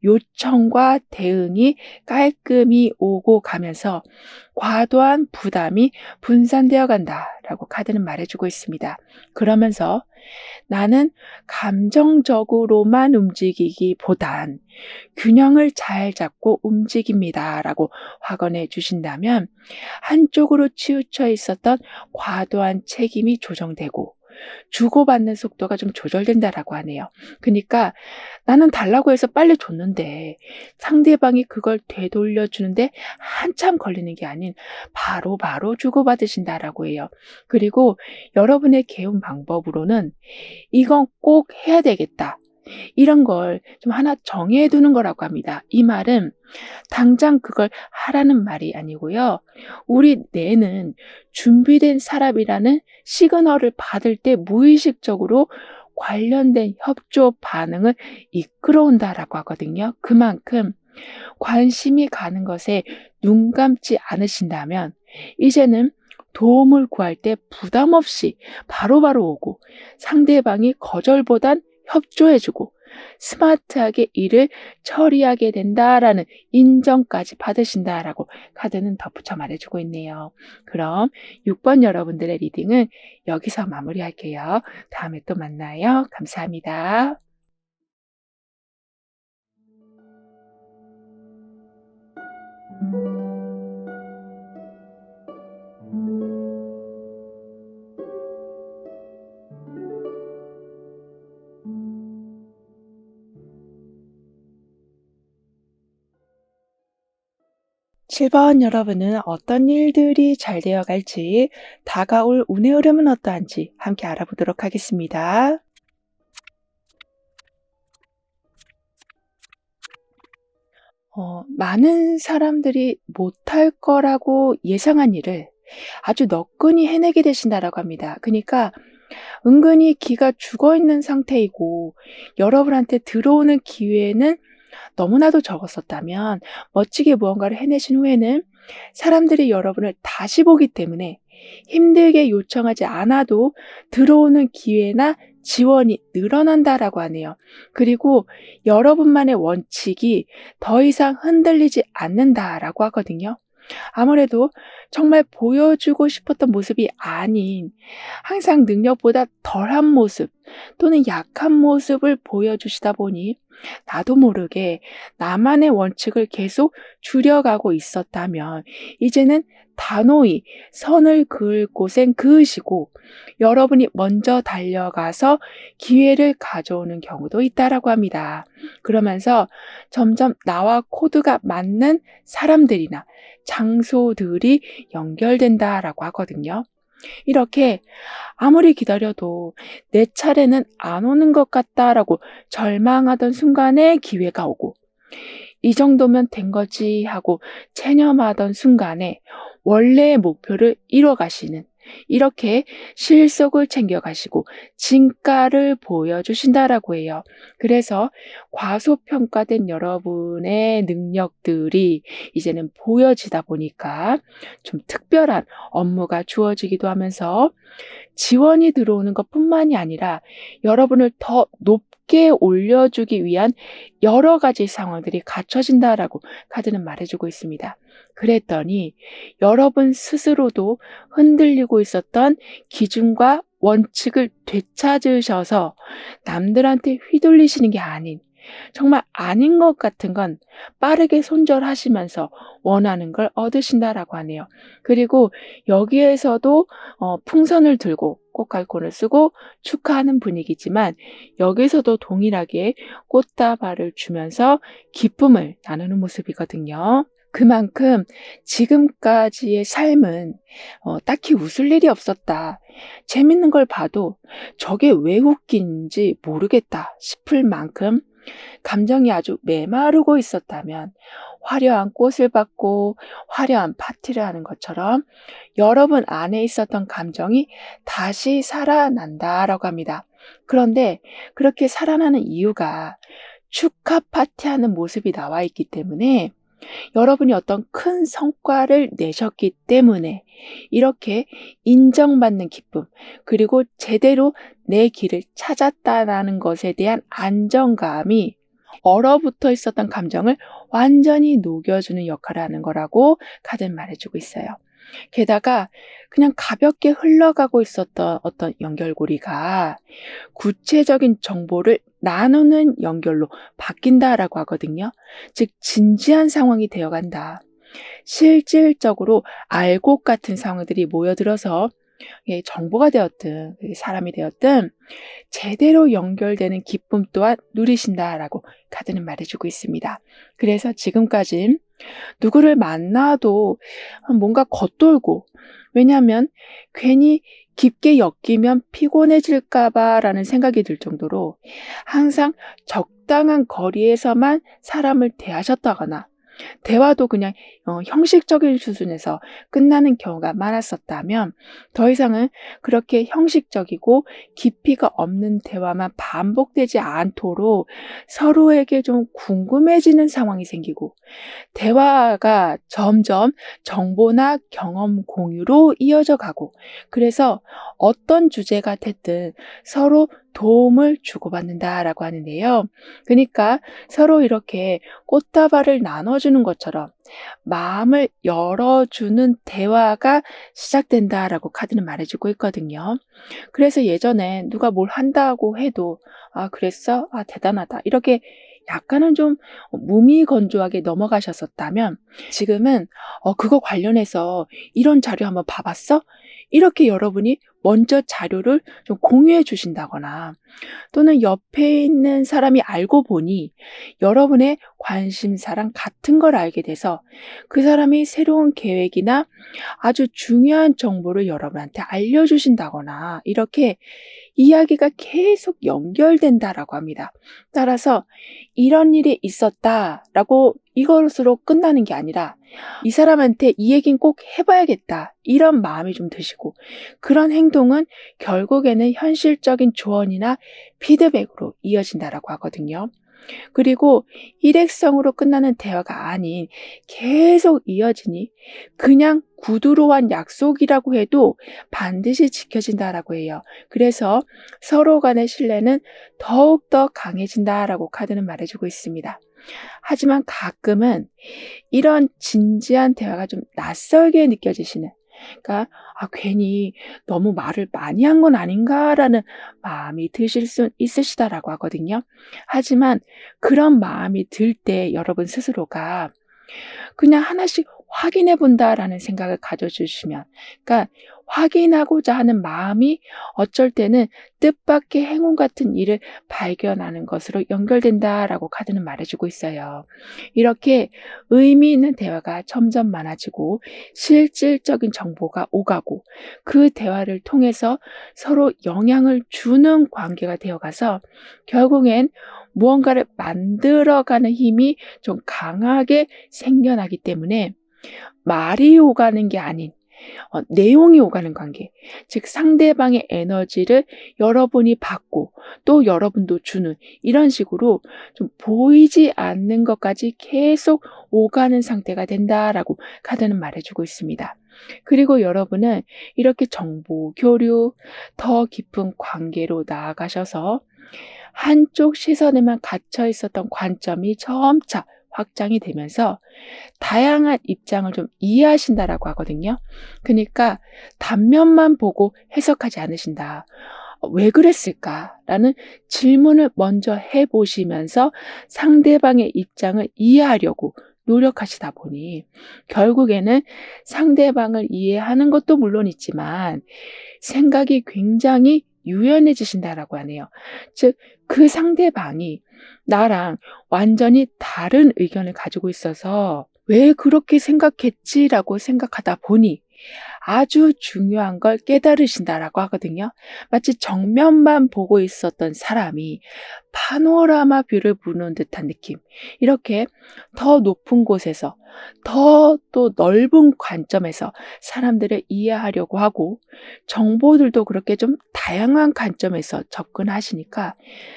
요청과 대응이 깔끔히 오고 가면서 과도한 부담이 분산되어 간다라고 카드는 말해주고 있습니다. 그러면서 나는 감정적으로만 움직이기보단 균형을 잘 잡고 움직입니다라고 확언해 주신다면 한쪽으로 치우쳐 있었던 과도한 책임이 조정되고 주고받는 속도가 좀 조절된다라고 하네요. 그러니까 나는 달라고 해서 빨리 줬는데 상대방이 그걸 되돌려 주는데 한참 걸리는 게 아닌 바로바로 주고받으신다라고 해요. 그리고 여러분의 개운 방법으로는 이건 꼭 해야 되겠다. 이런 걸 좀 하나 정해 두는 거라고 합니다. 이 말은 당장 그걸 하라는 말이 아니고요. 우리 뇌는 준비된 사람이라는 시그널을 받을 때 무의식적으로 관련된 협조 반응을 이끌어온다라고 하거든요. 그만큼 관심이 가는 것에 눈 감지 않으신다면 이제는 도움을 구할 때 부담 없이 바로바로 오고 상대방이 거절보단 협조해주고 스마트하게 일을 처리하게 된다라는 인정까지 받으신다라고 카드는 덧붙여 말해주고 있네요. 그럼 6번 여러분들의 리딩은 여기서 마무리할게요. 다음에 또 만나요. 감사합니다. 칠 번 여러분은 어떤 일들이 잘 되어 갈지, 다가올 운의 흐름은 어떠한지 함께 알아보도록 하겠습니다. 많은 사람들이 못할 거라고 예상한 일을 아주 너끈히 해내게 되신다라고 합니다. 그러니까 은근히 기가 죽어 있는 상태이고 여러분한테 들어오는 기회는 너무나도 적었었다면 멋지게 무언가를 해내신 후에는 사람들이 여러분을 다시 보기 때문에 힘들게 요청하지 않아도 들어오는 기회나 지원이 늘어난다라고 하네요. 그리고 여러분만의 원칙이 더 이상 흔들리지 않는다라고 하거든요. 아무래도 정말 보여주고 싶었던 모습이 아닌 항상 능력보다 덜한 모습 또는 약한 모습을 보여주시다 보니 나도 모르게 나만의 원칙을 계속 줄여가고 있었다면 이제는 단호히 선을 그을 곳엔 그으시고 여러분이 먼저 달려가서 기회를 가져오는 경우도 있다라고 합니다. 그러면서 점점 나와 코드가 맞는 사람들이나 장소들이 연결된다라고 하거든요. 이렇게 아무리 기다려도 내 차례는 안 오는 것 같다라고 절망하던 순간에 기회가 오고 이 정도면 된 거지 하고 체념하던 순간에 원래의 목표를 이뤄가시는 이렇게 실속을 챙겨가시고 진가를 보여주신다라고 해요. 그래서 과소평가된 여러분의 능력들이 이제는 보여지다 보니까 좀 특별한 업무가 주어지기도 하면서 지원이 들어오는 것뿐만이 아니라 여러분을 더 높게 올려주기 위한 여러 가지 상황들이 갖춰진다라고 카드는 말해주고 있습니다. 그랬더니 여러분 스스로도 흔들리고 있었던 기준과 원칙을 되찾으셔서 남들한테 휘둘리시는 게 아닌 정말 아닌 것 같은 건 빠르게 손절하시면서 원하는 걸 얻으신다라고 하네요. 그리고 여기에서도 풍선을 들고 꽃갈콘을 쓰고 축하하는 분위기지만 여기서도 동일하게 꽃다발을 주면서 기쁨을 나누는 모습이거든요. 그만큼 지금까지의 삶은 딱히 웃을 일이 없었다. 재밌는 걸 봐도 저게 왜 웃긴지 모르겠다 싶을 만큼 감정이 아주 메마르고 있었다면 화려한 꽃을 받고 화려한 파티를 하는 것처럼 여러분 안에 있었던 감정이 다시 살아난다라고 합니다. 그런데 그렇게 살아나는 이유가 축하 파티하는 모습이 나와 있기 때문에 여러분이 어떤 큰 성과를 내셨기 때문에 이렇게 인정받는 기쁨, 그리고 제대로 내 길을 찾았다라는 것에 대한 안정감이 얼어붙어 있었던 감정을 완전히 녹여주는 역할을 하는 거라고 카드는 말해주고 있어요. 게다가 그냥 가볍게 흘러가고 있었던 어떤 연결고리가 구체적인 정보를 나누는 연결로 바뀐다라고 하거든요. 즉 진지한 상황이 되어간다. 실질적으로 알곡 같은 상황들이 모여들어서 정보가 되었든 사람이 되었든 제대로 연결되는 기쁨 또한 누리신다라고 카드는 말해주고 있습니다. 그래서 지금까진 누구를 만나도 뭔가 겉돌고 왜냐하면 괜히 깊게 엮이면 피곤해질까 봐라는 생각이 들 정도로 항상 적당한 거리에서만 사람을 대하셨다거나 대화도 그냥 형식적인 수준에서 끝나는 경우가 많았었다면 더 이상은 그렇게 형식적이고 깊이가 없는 대화만 반복되지 않도록 서로에게 좀 궁금해지는 상황이 생기고 대화가 점점 정보나 경험 공유로 이어져 가고 그래서 어떤 주제가 됐든 서로 도움을 주고받는다라고 하는데요. 그러니까 서로 이렇게 꽃다발을 나눠주는 것처럼 마음을 열어주는 대화가 시작된다라고 카드는 말해주고 있거든요. 그래서 예전에 누가 뭘 한다고 해도 아, 그랬어? 아, 대단하다. 이렇게 약간은 좀 무미건조하게 넘어가셨었다면 지금은 그거 관련해서 이런 자료 한번 봐봤어? 이렇게 여러분이 먼저 자료를 좀 공유해 주신다거나 또는 옆에 있는 사람이 알고 보니 여러분의 관심사랑 같은 걸 알게 돼서 그 사람이 새로운 계획이나 아주 중요한 정보를 여러분한테 알려주신다거나 이렇게 이야기가 계속 연결된다라고 합니다. 따라서 이런 일이 있었다라고 이것으로 끝나는 게 아니라 이 사람한테 이 얘기는 꼭 해봐야겠다 이런 마음이 좀 드시고 그런 행동은 결국에는 현실적인 조언이나 피드백으로 이어진다라고 하거든요. 그리고 일회성으로 끝나는 대화가 아닌 계속 이어지니 그냥 구두로한 약속이라고 해도 반드시 지켜진다라고 해요. 그래서 서로 간의 신뢰는 더욱더 강해진다라고 카드는 말해주고 있습니다. 하지만 가끔은 이런 진지한 대화가 좀 낯설게 느껴지시는 그러니까 괜히 너무 말을 많이 한 건 아닌가라는 마음이 드실 수 있으시다라고 하거든요. 하지만 그런 마음이 들 때 여러분 스스로가 그냥 하나씩 확인해 본다라는 생각을 가져주시면 그러니까 확인하고자 하는 마음이 어쩔 때는 뜻밖의 행운 같은 일을 발견하는 것으로 연결된다라고 카드는 말해주고 있어요. 이렇게 의미 있는 대화가 점점 많아지고 실질적인 정보가 오가고 그 대화를 통해서 서로 영향을 주는 관계가 되어가서 결국엔 무언가를 만들어가는 힘이 좀 강하게 생겨나기 때문에 말이 오가는 게 아닌 내용이 오가는 관계, 즉 상대방의 에너지를 여러분이 받고 또 여러분도 주는 이런 식으로 좀 보이지 않는 것까지 계속 오가는 상태가 된다라고 카드는 말해주고 있습니다. 그리고 여러분은 이렇게 정보 교류, 더 깊은 관계로 나아가셔서 한쪽 시선에만 갇혀 있었던 관점이 점차 확장이 되면서 다양한 입장을 좀 이해하신다라고 하거든요. 그러니까 단면만 보고 해석하지 않으신다. 왜 그랬을까라는 질문을 먼저 해보시면서 상대방의 입장을 이해하려고 노력하시다 보니 결국에는 상대방을 이해하는 것도 물론 있지만 생각이 굉장히 유연해지신다라고 하네요. 즉, 그 상대방이 나랑 완전히 다른 의견을 가지고 있어서 왜 그렇게 생각했지라고 생각하다 보니 아주 중요한 걸 깨달으신다라고 하거든요. 마치 정면만 보고 있었던 사람이 파노라마 뷰를 보는 듯한 느낌. 이렇게 더 높은 곳에서 더 또 넓은 관점에서 사람들을 이해하려고 하고 정보들도 그렇게 좀 다양한 관점에서 접근하시니까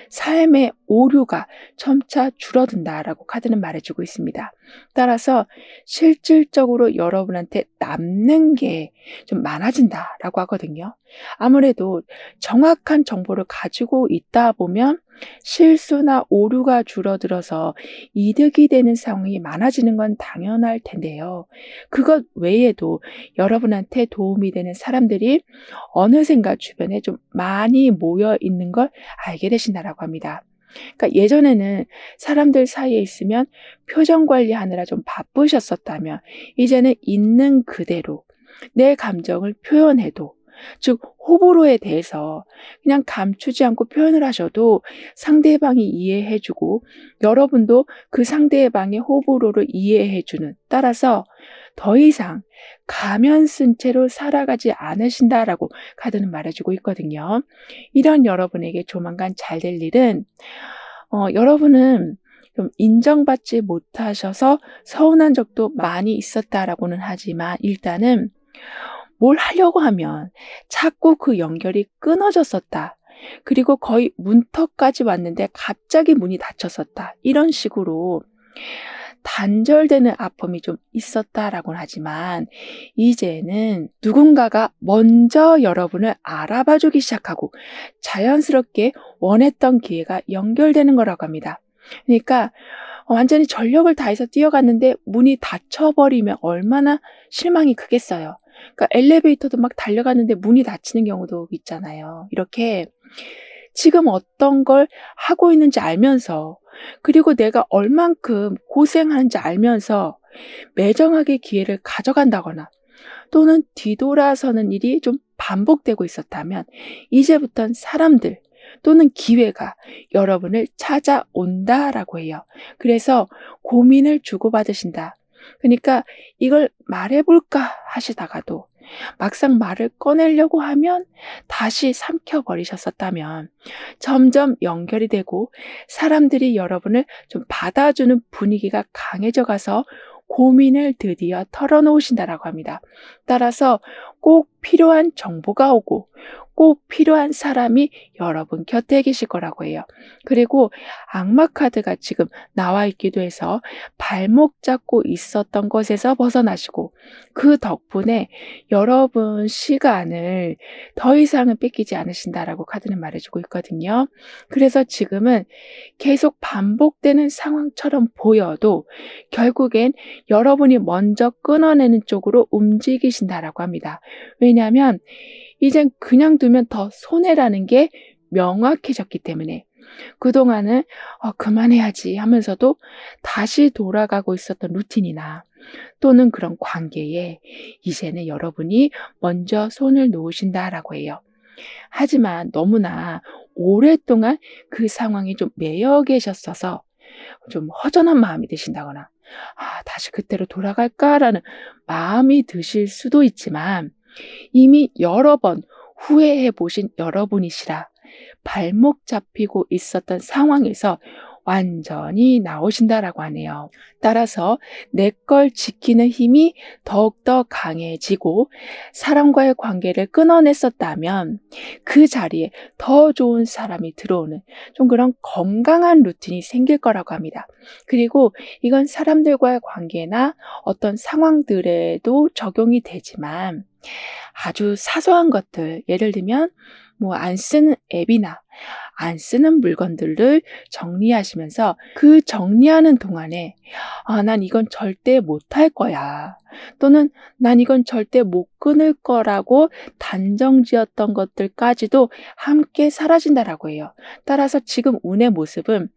삶의 오류가 점차 줄어든다라고 카드는 말해주고 있습니다. 따라서 실질적으로 여러분한테 남는 게 좀 많아진다라고 하거든요. 아무래도 정확한 정보를 가지고 있다 보면 실수나 오류가 줄어들어서 이득이 되는 상황이 많아지는 건 당연할 텐데요. 그것 외에도 여러분한테 도움이 되는 사람들이 어느샌가 주변에 좀 많이 모여 있는 걸 알게 되신다라고 합니다. 그러니까 예전에는 사람들 사이에 있으면 표정 관리하느라 좀 바쁘셨었다면 이제는 있는 그대로 내 감정을 표현해도 즉 호불호에 대해서 그냥 감추지 않고 표현을 하셔도 상대방이 이해해주고 여러분도 그 상대방의 호불호를 이해해주는, 따라서 더 이상 가면 쓴 채로 살아가지 않으신다라고 카드는 말해주고 있거든요. 이런 여러분에게 조만간 잘 될 일은 여러분은 좀 인정받지 못하셔서 서운한 적도 많이 있었다라고는 하지만 일단은 뭘 하려고 하면 자꾸 그 연결이 끊어졌었다. 그리고 거의 문턱까지 왔는데 갑자기 문이 닫혔었다. 이런 식으로 단절되는 아픔이 좀 있었다라고는 하지만 이제는 누군가가 먼저 여러분을 알아봐주기 시작하고 자연스럽게 원했던 기회가 연결되는 거라고 합니다. 그러니까 완전히 전력을 다해서 뛰어갔는데 문이 닫혀버리면 얼마나 실망이 크겠어요. 그러니까 엘리베이터도 막 달려갔는데 문이 닫히는 경우도 있잖아요. 이렇게 지금 어떤 걸 하고 있는지 알면서, 그리고 내가 얼만큼 고생하는지 알면서 매정하게 기회를 가져간다거나 또는 뒤돌아서는 일이 좀 반복되고 있었다면 이제부턴 사람들 또는 기회가 여러분을 찾아온다라고 해요. 그래서 고민을 주고받으신다. 그러니까 이걸 말해볼까 하시다가도 막상 말을 꺼내려고 하면 다시 삼켜버리셨었다면 점점 연결이 되고 사람들이 여러분을 좀 받아주는 분위기가 강해져 가서 고민을 드디어 털어놓으신다라고 합니다. 따라서 꼭 필요한 정보가 오고 꼭 필요한 사람이 여러분 곁에 계실 거라고 해요. 그리고 악마 카드가 지금 나와 있기도 해서 발목 잡고 있었던 것에서 벗어나시고 그 덕분에 여러분 시간을 더 이상은 뺏기지 않으신다라고 카드는 말해주고 있거든요. 그래서 지금은 계속 반복되는 상황처럼 보여도 결국엔 여러분이 먼저 끊어내는 쪽으로 움직이신다라고 합니다. 왜냐하면 이젠 그냥 두면 더 손해라는 게 명확해졌기 때문에 그동안은 그만해야지 하면서도 다시 돌아가고 있었던 루틴이나 또는 그런 관계에 이제는 여러분이 먼저 손을 놓으신다라고 해요. 하지만 너무나 오랫동안 그 상황에 좀 매여 계셨어서 좀 허전한 마음이 드신다거나 다시 그때로 돌아갈까라는 마음이 드실 수도 있지만 이미 여러 번 후회해 보신 여러분이시라 발목 잡히고 있었던 상황에서 완전히 나오신다라고 하네요. 따라서 내 걸 지키는 힘이 더욱더 강해지고 사람과의 관계를 끊어냈었다면 그 자리에 더 좋은 사람이 들어오는 좀 그런 건강한 루틴이 생길 거라고 합니다. 그리고 이건 사람들과의 관계나 어떤 상황들에도 적용이 되지만 아주 사소한 것들, 예를 들면 뭐 안 쓰는 앱이나 안 쓰는 물건들을 정리하시면서 그 정리하는 동안에 난 이건 절대 못할 거야. 또는 난 이건 절대 못 끊을 거라고 단정지었던 것들까지도 함께 사라진다라고 해요. 따라서 지금 운의 모습은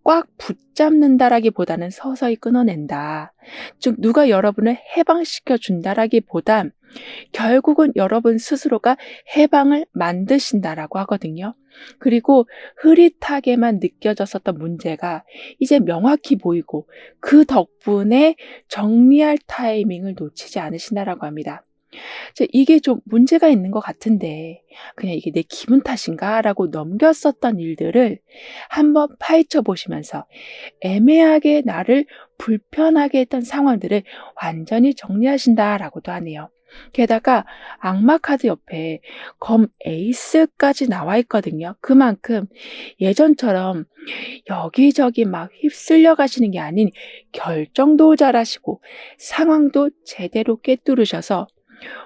꽉 붙잡는다라기보다는 서서히 끊어낸다. 즉 누가 여러분을 해방시켜 준다라기보단 결국은 여러분 스스로가 해방을 만드신다라고 하거든요. 그리고 흐릿하게만 느껴졌었던 문제가 이제 명확히 보이고 그 덕분에 정리할 타이밍을 놓치지 않으신다라고 합니다. 이게 좀 문제가 있는 것 같은데 그냥 이게 내 기분 탓인가? 라고 넘겼었던 일들을 한번 파헤쳐 보시면서 애매하게 나를 불편하게 했던 상황들을 완전히 정리하신다라고도 하네요. 게다가 악마 카드 옆에 검 에이스까지 나와 있거든요. 그만큼 예전처럼 여기저기 막 휩쓸려 가시는 게 아닌 결정도 잘하시고 상황도 제대로 꿰뚫으셔서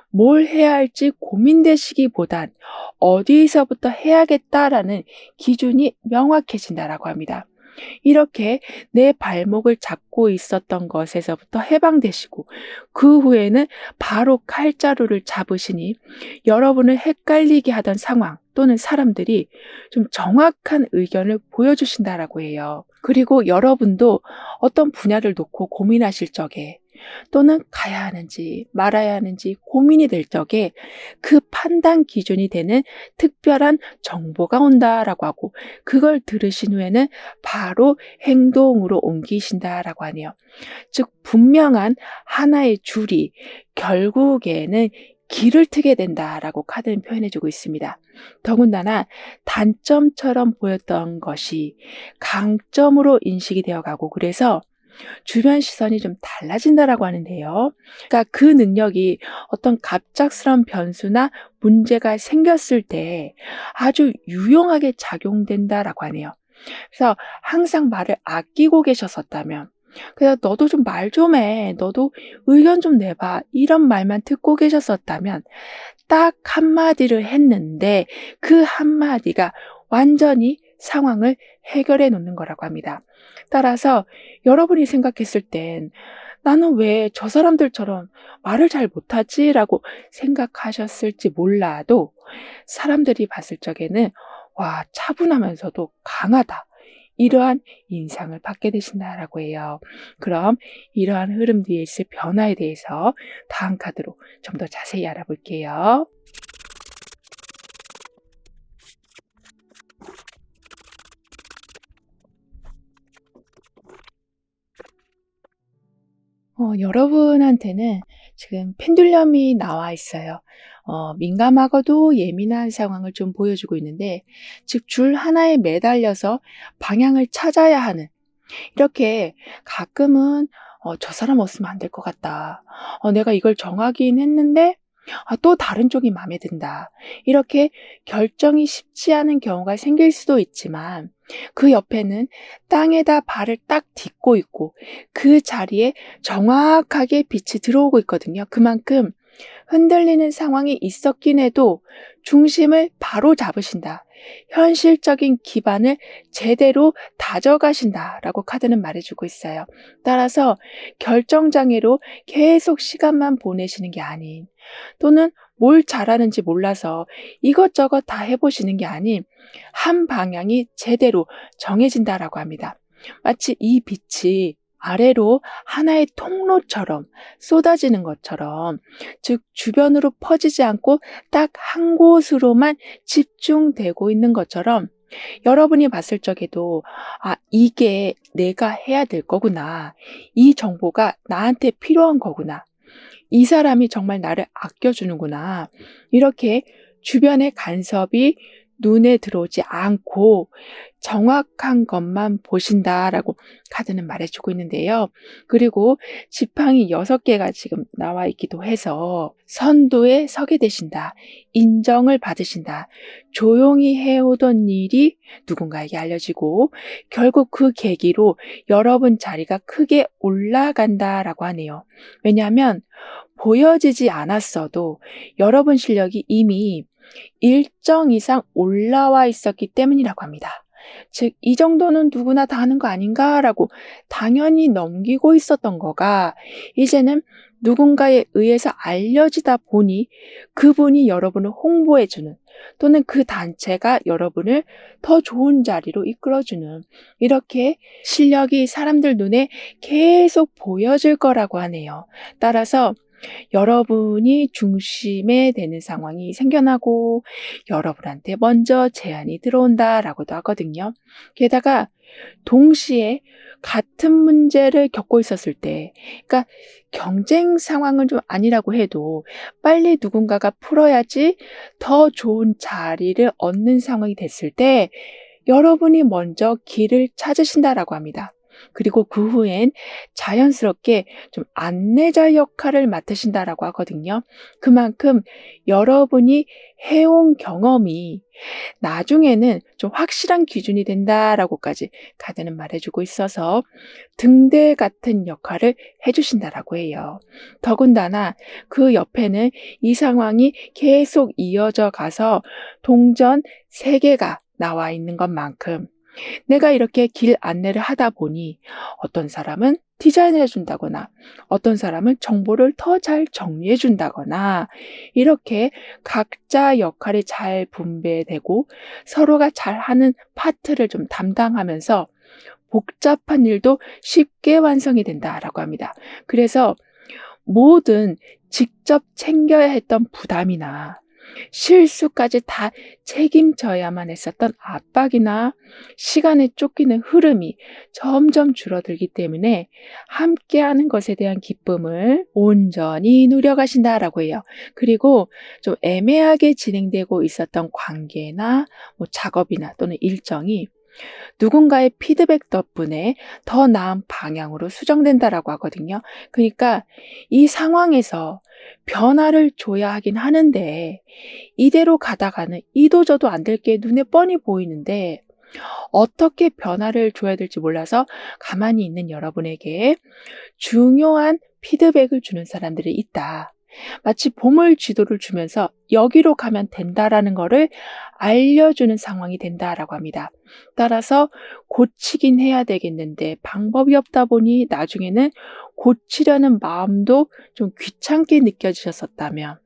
뭘 해야 할지 고민되시기보단 어디서부터 해야겠다라는 기준이 명확해진다라고 합니다. 이렇게 내 발목을 잡고 있었던 것에서부터 해방되시고 그 후에는 바로 칼자루를 잡으시니 여러분을 헷갈리게 하던 상황 또는 사람들이 좀 정확한 의견을 보여주신다라고 해요. 그리고 여러분도 어떤 분야를 놓고 고민하실 적에 또는 가야 하는지 말아야 하는지 고민이 될 적에 그 판단 기준이 되는 특별한 정보가 온다라고 하고, 그걸 들으신 후에는 바로 행동으로 옮기신다라고 하네요. 즉 분명한 하나의 줄이 결국에는 길을 트게 된다라고 카드는 표현해주고 있습니다. 더군다나 단점처럼 보였던 것이 강점으로 인식이 되어가고, 그래서 주변 시선이 좀 달라진다라고 하는데요. 그러니까 그 능력이 어떤 갑작스러운 변수나 문제가 생겼을 때 아주 유용하게 작용된다라고 하네요. 그래서 항상 말을 아끼고 계셨었다면, 그래서 너도 좀 말 좀 해, 너도 의견 좀 내봐, 이런 말만 듣고 계셨었다면 딱 한마디를 했는데 그 한마디가 완전히 상황을 해결해 놓는 거라고 합니다. 따라서 여러분이 생각했을 땐 나는 왜 저 사람들처럼 말을 잘 못하지? 라고 생각하셨을지 몰라도, 사람들이 봤을 적에는 와, 차분하면서도 강하다, 이러한 인상을 받게 되신다라고 해요. 그럼 이러한 흐름 뒤에 있을 변화에 대해서 다음 카드로 좀 더 자세히 알아볼게요. 여러분한테는 지금 펜듈럼이 나와 있어요. 민감하고도 예민한 상황을 좀 보여주고 있는데, 즉 줄 하나에 매달려서 방향을 찾아야 하는, 이렇게 가끔은 저 사람 없으면 안 될 것 같다. 내가 이걸 정하긴 했는데 또 다른 쪽이 마음에 든다. 이렇게 결정이 쉽지 않은 경우가 생길 수도 있지만, 그 옆에는 땅에다 발을 딱 딛고 있고 그 자리에 정확하게 빛이 들어오고 있거든요. 그만큼 흔들리는 상황이 있었긴 해도 중심을 바로 잡으신다, 현실적인 기반을 제대로 다져가신다라고 카드는 말해주고 있어요. 따라서 결정장애로 계속 시간만 보내시는 게 아닌, 또는 뭘 잘하는지 몰라서 이것저것 다 해보시는 게 아닌, 한 방향이 제대로 정해진다라고 합니다. 마치 이 빛이 아래로 하나의 통로처럼 쏟아지는 것처럼, 즉 주변으로 퍼지지 않고 딱 한 곳으로만 집중되고 있는 것처럼, 여러분이 봤을 적에도 이게 내가 해야 될 거구나, 이 정보가 나한테 필요한 거구나, 이 사람이 정말 나를 아껴주는구나, 이렇게 주변의 간섭이 눈에 들어오지 않고 정확한 것만 보신다라고 카드는 말해주고 있는데요. 그리고 지팡이 6개가 지금 나와 있기도 해서 선두에 서게 되신다, 인정을 받으신다, 조용히 해오던 일이 누군가에게 알려지고 결국 그 계기로 여러분 자리가 크게 올라간다라고 하네요. 왜냐하면 보여지지 않았어도 여러분 실력이 이미 일정 이상 올라와 있었기 때문이라고 합니다. 즉, 이 정도는 누구나 다 하는 거 아닌가라고 당연히 넘기고 있었던 거가 이제는 누군가에 의해서 알려지다 보니 그분이 여러분을 홍보해주는, 또는 그 단체가 여러분을 더 좋은 자리로 이끌어주는, 이렇게 실력이 사람들 눈에 계속 보여질 거라고 하네요. 따라서 여러분이 중심에 되는 상황이 생겨나고 여러분한테 먼저 제안이 들어온다라고도 하거든요. 게다가 동시에 같은 문제를 겪고 있었을 때, 그러니까 경쟁 상황은 좀 아니라고 해도 빨리 누군가가 풀어야지 더 좋은 자리를 얻는 상황이 됐을 때 여러분이 먼저 길을 찾으신다라고 합니다. 그리고 그 후엔 자연스럽게 좀 안내자 역할을 맡으신다라고 하거든요. 그만큼 여러분이 해온 경험이 나중에는 좀 확실한 기준이 된다라고까지 카드는 말해주고 있어서 등대 같은 역할을 해주신다라고 해요. 더군다나 그 옆에는 이 상황이 계속 이어져 가서 동전 3개가 나와 있는 것만큼, 내가 이렇게 길 안내를 하다 보니 어떤 사람은 디자인해 준다거나 어떤 사람은 정보를 더 잘 정리해 준다거나, 이렇게 각자 역할이 잘 분배되고 서로가 잘하는 파트를 좀 담당하면서 복잡한 일도 쉽게 완성이 된다라고 합니다. 그래서 뭐든 직접 챙겨야 했던 부담이나 실수까지 다 책임져야만 했었던 압박이나 시간에 쫓기는 흐름이 점점 줄어들기 때문에 함께하는 것에 대한 기쁨을 온전히 누려가신다라고 해요. 그리고 좀 애매하게 진행되고 있었던 관계나 작업이나 또는 일정이 누군가의 피드백 덕분에 더 나은 방향으로 수정된다라고 하거든요. 그러니까 이 상황에서 변화를 줘야 하긴 하는데 이대로 가다가는 이도저도 안 될 게 눈에 뻔히 보이는데 어떻게 변화를 줘야 될지 몰라서 가만히 있는 여러분에게 중요한 피드백을 주는 사람들이 있다. 마치 보물 지도를 주면서 여기로 가면 된다라는 거를 알려주는 상황이 된다라고 합니다. 따라서 고치긴 해야 되겠는데 방법이 없다 보니 나중에는 고치려는 마음도 좀 귀찮게 느껴지셨었다면,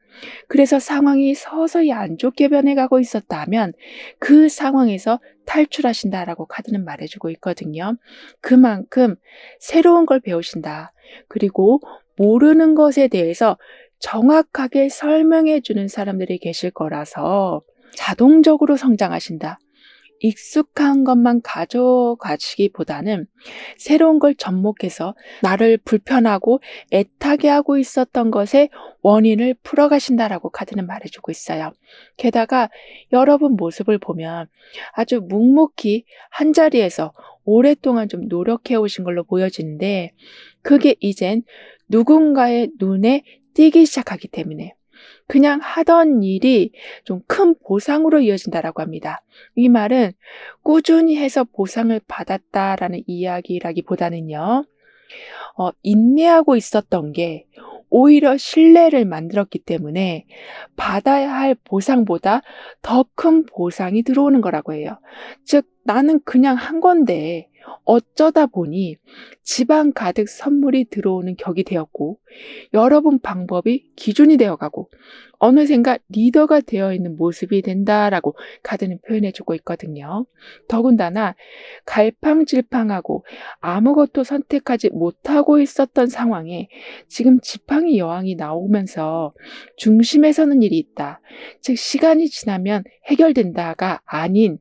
그래서 상황이 서서히 안 좋게 변해가고 있었다면 그 상황에서 탈출하신다라고 카드는 말해주고 있거든요. 그만큼 새로운 걸 배우신다. 그리고 모르는 것에 대해서 정확하게 설명해 주는 사람들이 계실 거라서 자동적으로 성장하신다. 익숙한 것만 가져가시기보다는 새로운 걸 접목해서 나를 불편하고 애타게 하고 있었던 것의 원인을 풀어가신다라고 카드는 말해주고 있어요. 게다가 여러분 모습을 보면 아주 묵묵히 한자리에서 오랫동안 좀 노력해 오신 걸로 보여지는데, 그게 이젠 누군가의 눈에 띄기 시작하기 때문에 그냥 하던 일이 좀 큰 보상으로 이어진다라고 합니다. 이 말은 꾸준히 해서 보상을 받았다라는 이야기라기보다는요, 인내하고 있었던 게 오히려 신뢰를 만들었기 때문에 받아야 할 보상보다 더 큰 보상이 들어오는 거라고 해요. 즉, 나는 그냥 한 건데 어쩌다 보니 집안 가득 선물이 들어오는 격이 되었고, 여러분 방법이 기준이 되어가고 어느샌가 리더가 되어 있는 모습이 된다라고 카드는 표현해주고 있거든요. 더군다나 갈팡질팡하고 아무것도 선택하지 못하고 있었던 상황에 지금 지팡이 여왕이 나오면서 중심에 서는 일이 있다. 즉, 시간이 지나면 해결된다가 아닌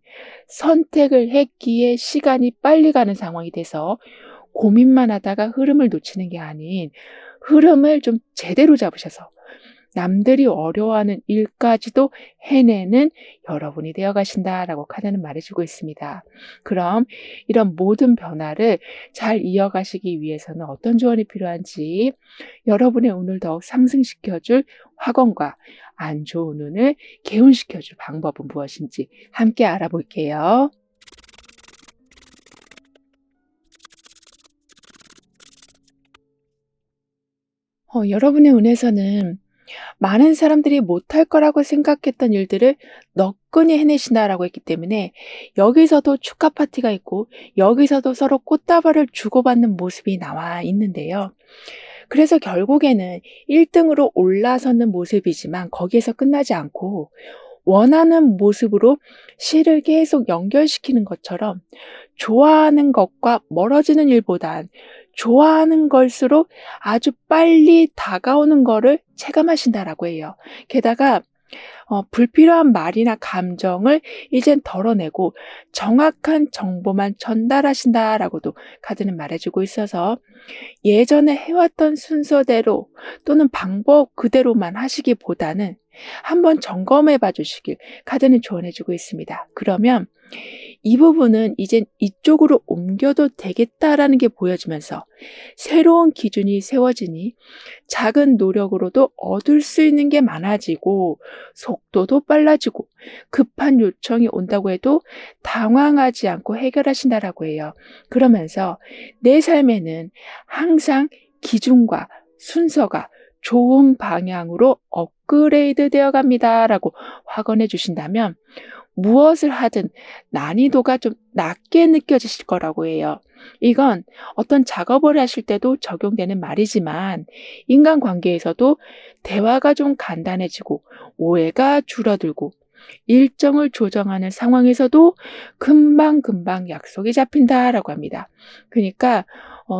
선택을 했기에 시간이 빨리 가는 상황이 돼서 고민만 하다가 흐름을 놓치는 게 아닌 흐름을 좀 제대로 잡으셔서 남들이 어려워하는 일까지도 해내는 여러분이 되어 가신다라고 카드는 말해주고 있습니다. 그럼 이런 모든 변화를 잘 이어가시기 위해서는 어떤 조언이 필요한지, 여러분의 운을 더욱 상승시켜줄 화건과 안 좋은 운을 개운시켜줄 방법은 무엇인지 함께 알아볼게요. 여러분의 운에서는 많은 사람들이 못할 거라고 생각했던 일들을 너끈히 해내신다라고 했기 때문에 여기서도 축하 파티가 있고 여기서도 서로 꽃다발을 주고받는 모습이 나와 있는데요. 그래서 결국에는 1등으로 올라서는 모습이지만 거기에서 끝나지 않고 원하는 모습으로 실을 계속 연결시키는 것처럼 좋아하는 것과 멀어지는 일보단 좋아하는 걸수록 아주 빨리 다가오는 거를 체감하신다라고 해요. 게다가 불필요한 말이나 감정을 이젠 덜어내고 정확한 정보만 전달하신다라고도 카드는 말해주고 있어서 예전에 해왔던 순서대로 또는 방법 그대로만 하시기보다는 한번 점검해 봐 주시길 카드는 조언해주고 있습니다. 그러면 이 부분은 이젠 이쪽으로 옮겨도 되겠다라는 게 보여지면서 새로운 기준이 세워지니 작은 노력으로도 얻을 수 있는 게 많아지고 속도도 빨라지고 급한 요청이 온다고 해도 당황하지 않고 해결하신다라고 해요. 그러면서 내 삶에는 항상 기준과 순서가 좋은 방향으로 업그레이드 되어 갑니다라고 확언해 주신다면 무엇을 하든 난이도가 좀 낮게 느껴지실 거라고 해요. 이건 어떤 작업을 하실 때도 적용되는 말이지만 인간관계에서도 대화가 좀 간단해지고 오해가 줄어들고 일정을 조정하는 상황에서도 금방금방 약속이 잡힌다라고 합니다. 그러니까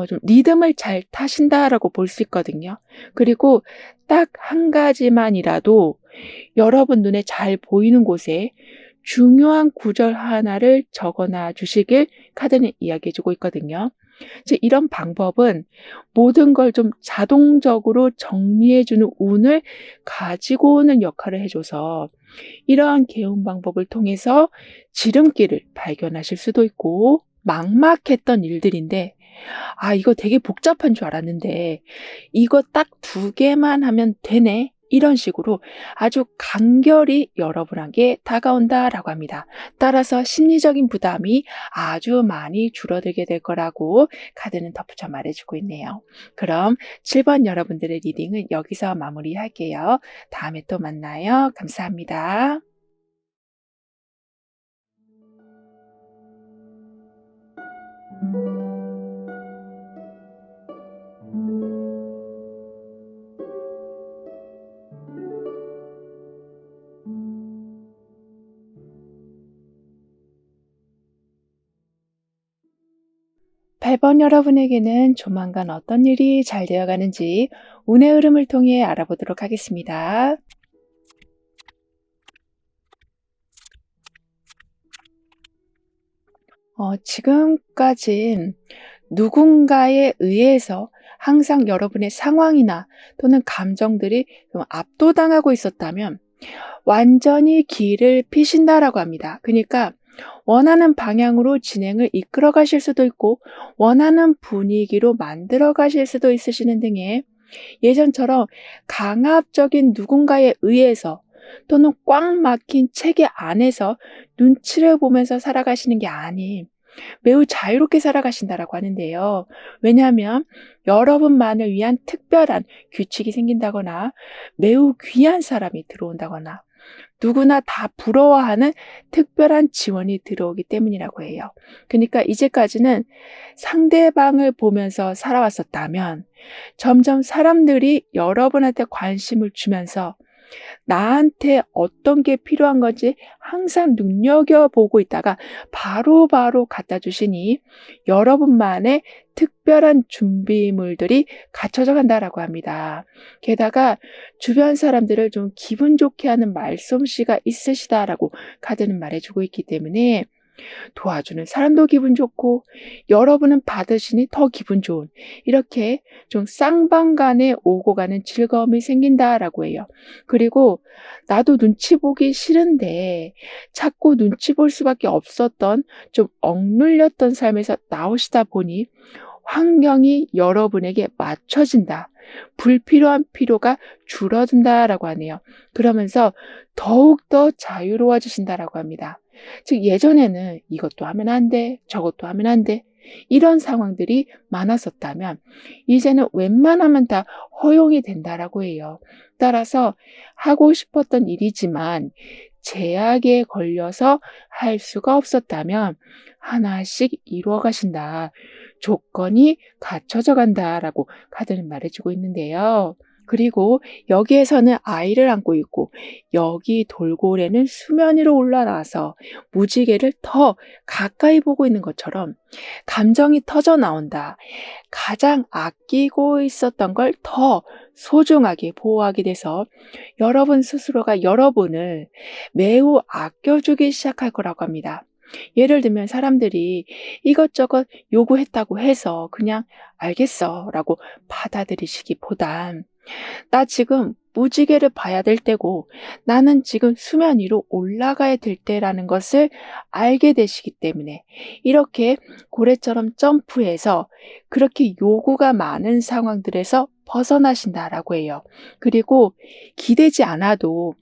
좀 리듬을 잘 타신다라고 볼 수 있거든요. 그리고 딱 한 가지만이라도 여러분 눈에 잘 보이는 곳에 중요한 구절 하나를 적어놔 주시길 카드는 이야기해 주고 있거든요. 이제 이런 방법은 모든 걸 좀 자동적으로 정리해 주는 운을 가지고 오는 역할을 해 줘서 이러한 개운 방법을 통해서 지름길을 발견하실 수도 있고, 막막했던 일들인데 '아 이거 되게 복잡한 줄 알았는데 이거 딱 2개만 하면 되네.' 이런 식으로 아주 간결히 여러분에게 다가온다라고 합니다. 따라서 심리적인 부담이 아주 많이 줄어들게 될 거라고 카드는 덧붙여 말해 주고 있네요. 그럼 7번 여러분들의 리딩은 여기서 마무리할게요. 다음에 또 만나요. 감사합니다. 팔 번 여러분에게는 조만간 어떤 일이 잘 되어 가는지 운의 흐름을 통해 알아보도록 하겠습니다. 지금까진 누군가에 의해서 항상 여러분의 상황이나 또는 감정들이 좀 압도당하고 있었다면 완전히 길을 피신다라고 합니다. 그러니까 원하는 방향으로 진행을 이끌어 가실 수도 있고 원하는 분위기로 만들어 가실 수도 있으시는 등의 예전처럼 강압적인 누군가에 의해서 또는 꽉 막힌 체계 안에서 눈치를 보면서 살아가시는 게 아닌 매우 자유롭게 살아가신다라고 하는데요. 왜냐하면 여러분만을 위한 특별한 규칙이 생긴다거나 매우 귀한 사람이 들어온다거나 누구나 다 부러워하는 특별한 지원이 들어오기 때문이라고 해요. 그러니까 이제까지는 상대방을 보면서 살아왔었다면 점점 사람들이 여러분한테 관심을 주면서 나한테 어떤 게 필요한 건지 항상 눈여겨보고 있다가 바로바로 갖다 주시니 여러분만의 특별한 준비물들이 갖춰져 간다라고 합니다. 게다가 주변 사람들을 좀 기분 좋게 하는 말솜씨가 있으시다라고 카드는 말해주고 있기 때문에 도와주는 사람도 기분 좋고 여러분은 받으시니 더 기분 좋은, 이렇게 좀 쌍방간에 오고 가는 즐거움이 생긴다라고 해요. 그리고 나도 눈치 보기 싫은데 자꾸 눈치 볼 수밖에 없었던 좀 억눌렸던 삶에서 나오시다 보니 환경이 여러분에게 맞춰진다. 불필요한 필요가 줄어든다라고 하네요. 그러면서 더욱더 자유로워지신다라고 합니다. 즉 예전에는 이것도 하면 안 돼, 저것도 하면 안 돼, 이런 상황들이 많았었다면 이제는 웬만하면 다 허용이 된다라고 해요. 따라서 하고 싶었던 일이지만 제약에 걸려서 할 수가 없었다면 하나씩 이루어 가신다. 조건이 갖춰져 간다라고 카드는 말해주고 있는데요. 그리고 여기에서는 아이를 안고 있고 여기 돌고래는 수면 위로 올라가서 무지개를 더 가까이 보고 있는 것처럼 감정이 터져 나온다. 가장 아끼고 있었던 걸 더 소중하게 보호하게 돼서 여러분 스스로가 여러분을 매우 아껴주기 시작할 거라고 합니다. 예를 들면 사람들이 이것저것 요구했다고 해서 그냥 알겠어 라고 받아들이시기보단 나 지금 무지개를 봐야 될 때고 나는 지금 수면 위로 올라가야 될 때라는 것을 알게 되시기 때문에 이렇게 고래처럼 점프해서 그렇게 요구가 많은 상황들에서 벗어나신다라고 해요. 그리고 기대지 않아도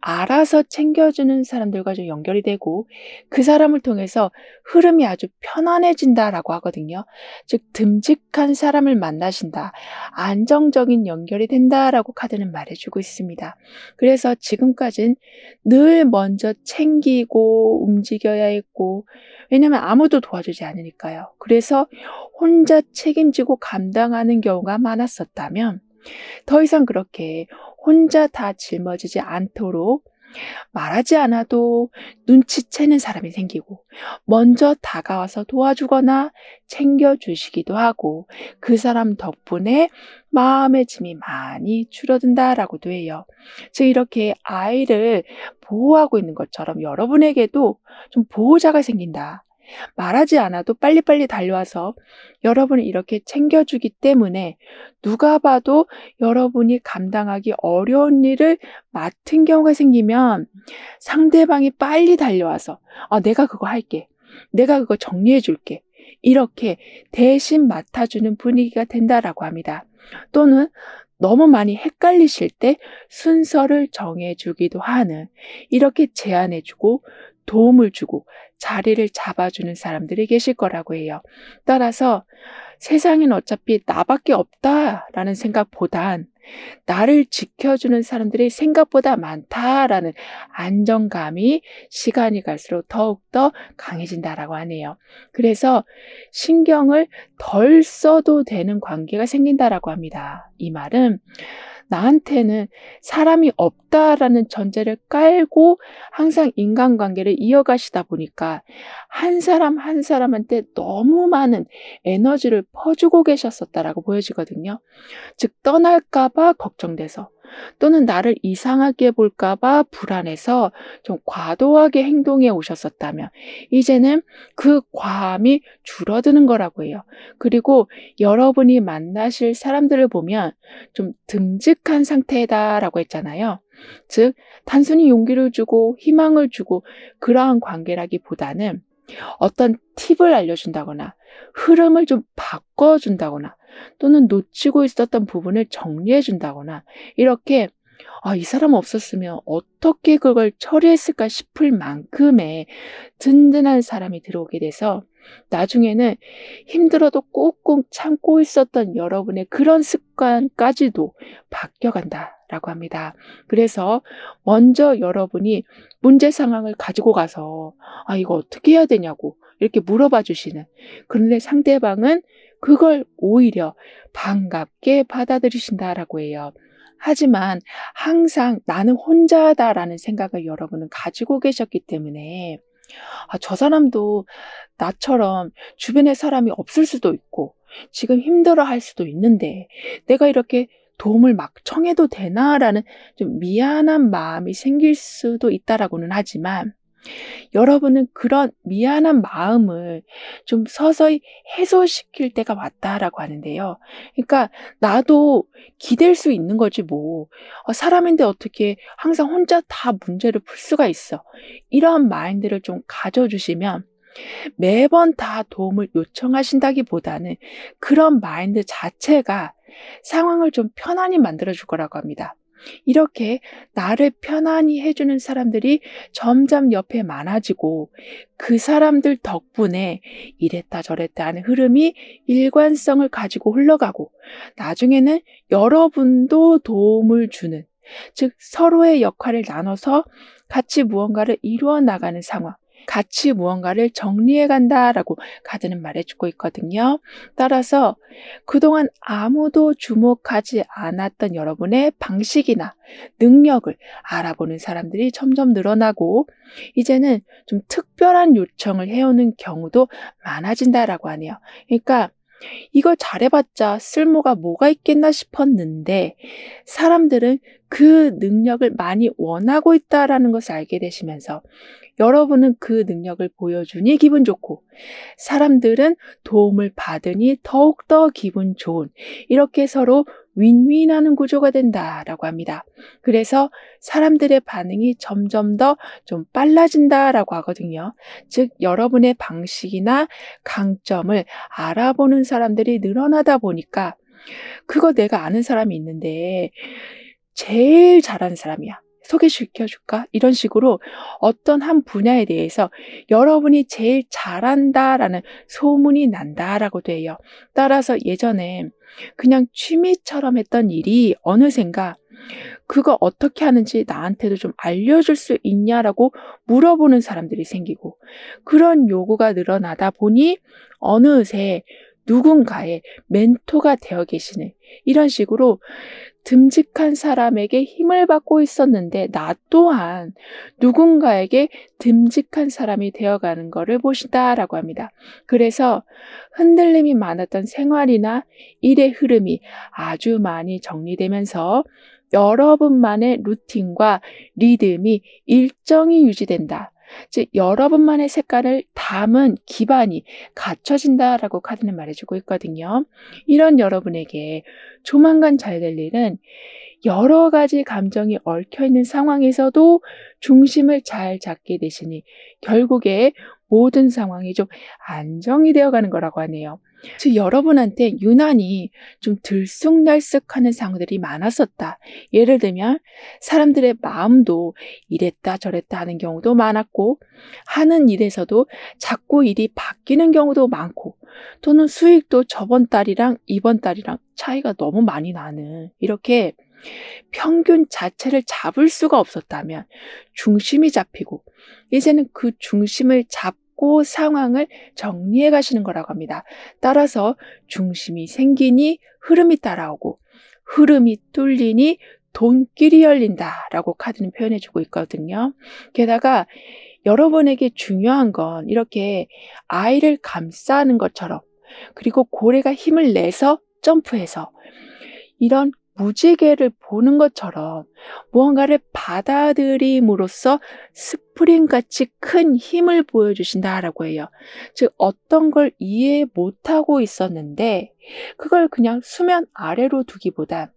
알아서 챙겨주는 사람들과 좀 연결이 되고 그 사람을 통해서 흐름이 아주 편안해진다라고 하거든요. 즉 듬직한 사람을 만나신다. 안정적인 연결이 된다라고 카드는 말해주고 있습니다. 그래서 지금까진 늘 먼저 챙기고 움직여야 했고, 왜냐면 아무도 도와주지 않으니까요. 그래서 혼자 책임지고 감당하는 경우가 많았었다면 더 이상 그렇게 혼자 다 짊어지지 않도록 말하지 않아도 눈치채는 사람이 생기고 먼저 다가와서 도와주거나 챙겨주시기도 하고 그 사람 덕분에 마음의 짐이 많이 줄어든다라고도 해요. 즉 이렇게 아이를 보호하고 있는 것처럼 여러분에게도 좀 보호자가 생긴다. 말하지 않아도 빨리빨리 달려와서 여러분을 이렇게 챙겨주기 때문에 누가 봐도 여러분이 감당하기 어려운 일을 맡은 경우가 생기면 상대방이 빨리 달려와서 내가 그거 할게. 내가 그거 정리해 줄게. 이렇게 대신 맡아주는 분위기가 된다라고 합니다. 또는 너무 많이 헷갈리실 때 순서를 정해주기도 하는 이렇게 제안해주고 도움을 주고 자리를 잡아주는 사람들이 계실 거라고 해요. 따라서 세상엔 어차피 나밖에 없다라는 생각보단 나를 지켜주는 사람들이 생각보다 많다라는 안정감이 시간이 갈수록 더욱더 강해진다라고 하네요. 그래서 신경을 덜 써도 되는 관계가 생긴다라고 합니다. 이 말은 나한테는 사람이 없다라는 전제를 깔고 항상 인간관계를 이어가시다 보니까 한 사람 한 사람한테 너무 많은 에너지를 퍼주고 계셨었다라고 보여지거든요. 즉 떠날까 봐 걱정돼서 또는 나를 이상하게 볼까 봐 불안해서 좀 과도하게 행동해 오셨었다면 이제는 그 과함이 줄어드는 거라고 해요. 그리고 여러분이 만나실 사람들을 보면 좀 듬직한 상태다라고 했잖아요. 즉 단순히 용기를 주고 희망을 주고 그러한 관계라기보다는 어떤 팁을 알려준다거나 흐름을 좀 바꿔준다거나 또는 놓치고 있었던 부분을 정리해준다거나 이렇게 이 사람 없었으면 어떻게 그걸 처리했을까 싶을 만큼의 든든한 사람이 들어오게 돼서 나중에는 힘들어도 꾹꾹 참고 있었던 여러분의 그런 습관까지도 바뀌어간다라고 합니다. 그래서 먼저 여러분이 문제 상황을 가지고 가서 이거 어떻게 해야 되냐고 이렇게 물어봐 주시는 그런데 상대방은 그걸 오히려 반갑게 받아들이신다라고 해요. 하지만 항상 나는 혼자다라는 생각을 여러분은 가지고 계셨기 때문에 저 사람도 나처럼 주변에 사람이 없을 수도 있고 지금 힘들어할 수도 있는데 내가 이렇게 도움을 막 청해도 되나라는 좀 미안한 마음이 생길 수도 있다라고는 하지만 여러분은 그런 미안한 마음을 좀 서서히 해소시킬 때가 왔다라고 하는데요. 그러니까 나도 기댈 수 있는 거지 뭐. 사람인데 어떻게 항상 혼자 다 문제를 풀 수가 있어. 이런 마인드를 좀 가져주시면 매번 다 도움을 요청하신다기보다는 그런 마인드 자체가 상황을 좀 편안히 만들어줄 거라고 합니다. 이렇게 나를 편안히 해주는 사람들이 점점 옆에 많아지고 그 사람들 덕분에 이랬다 저랬다 하는 흐름이 일관성을 가지고 흘러가고 나중에는 여러분도 도움을 주는 즉 서로의 역할을 나눠서 같이 무언가를 이루어 나가는 상황 같이 무언가를 정리해 간다라고 카드는 말해주고 있거든요. 따라서 그동안 아무도 주목하지 않았던 여러분의 방식이나 능력을 알아보는 사람들이 점점 늘어나고 이제는 좀 특별한 요청을 해오는 경우도 많아진다라고 하네요. 그러니까 이걸 잘해봤자 쓸모가 뭐가 있겠나 싶었는데 사람들은 그 능력을 많이 원하고 있다라는 것을 알게 되시면서 여러분은 그 능력을 보여주니 기분 좋고 사람들은 도움을 받으니 더욱더 기분 좋은 이렇게 서로 윈윈하는 구조가 된다라고 합니다. 그래서 사람들의 반응이 점점 더 좀 빨라진다라고 하거든요. 즉 여러분의 방식이나 강점을 알아보는 사람들이 늘어나다 보니까 그거 내가 아는 사람이 있는데 제일 잘하는 사람이야. 소개시켜줄까? 이런 식으로 어떤 한 분야에 대해서 여러분이 제일 잘한다라는 소문이 난다라고도 해요. 따라서 예전에 그냥 취미처럼 했던 일이 어느샌가 그거 어떻게 하는지 나한테도 좀 알려줄 수 있냐라고 물어보는 사람들이 생기고 그런 요구가 늘어나다 보니 어느새 누군가의 멘토가 되어 계시는 이런 식으로 듬직한 사람에게 힘을 받고 있었는데 나 또한 누군가에게 듬직한 사람이 되어가는 것을 보신다라고 합니다. 그래서 흔들림이 많았던 생활이나 일의 흐름이 아주 많이 정리되면서 여러분만의 루틴과 리듬이 일정히 유지된다. 즉 여러분만의 색깔을 담은 기반이 갖춰진다라고 카드는 말해주고 있거든요. 이런 여러분에게 조만간 잘 될 일은 여러 가지 감정이 얽혀있는 상황에서도 중심을 잘 잡게 되시니 결국에 모든 상황이 좀 안정이 되어가는 거라고 하네요. 즉 여러분한테 유난히 좀 들쑥날쑥하는 상황들이 많았었다. 예를 들면 사람들의 마음도 이랬다 저랬다 하는 경우도 많았고 하는 일에서도 자꾸 일이 바뀌는 경우도 많고 또는 수익도 저번 달이랑 이번 달이랑 차이가 너무 많이 나는 이렇게 평균 자체를 잡을 수가 없었다면 중심이 잡히고 이제는 그 중심을 잡고 상황을 정리해 가시는 거라고 합니다. 따라서 중심이 생기니 흐름이 따라오고 흐름이 뚫리니 돈길이 열린다라고 카드는 표현해 주고 있거든요. 게다가 여러분에게 중요한 건 이렇게 아이를 감싸는 것처럼 그리고 고래가 힘을 내서 점프해서 이런 무지개를 보는 것처럼 무언가를 받아들임으로써 스프링같이 큰 힘을 보여주신다라고 해요. 즉 어떤 걸 이해 못하고 있었는데 그걸 그냥 수면 아래로 두기보다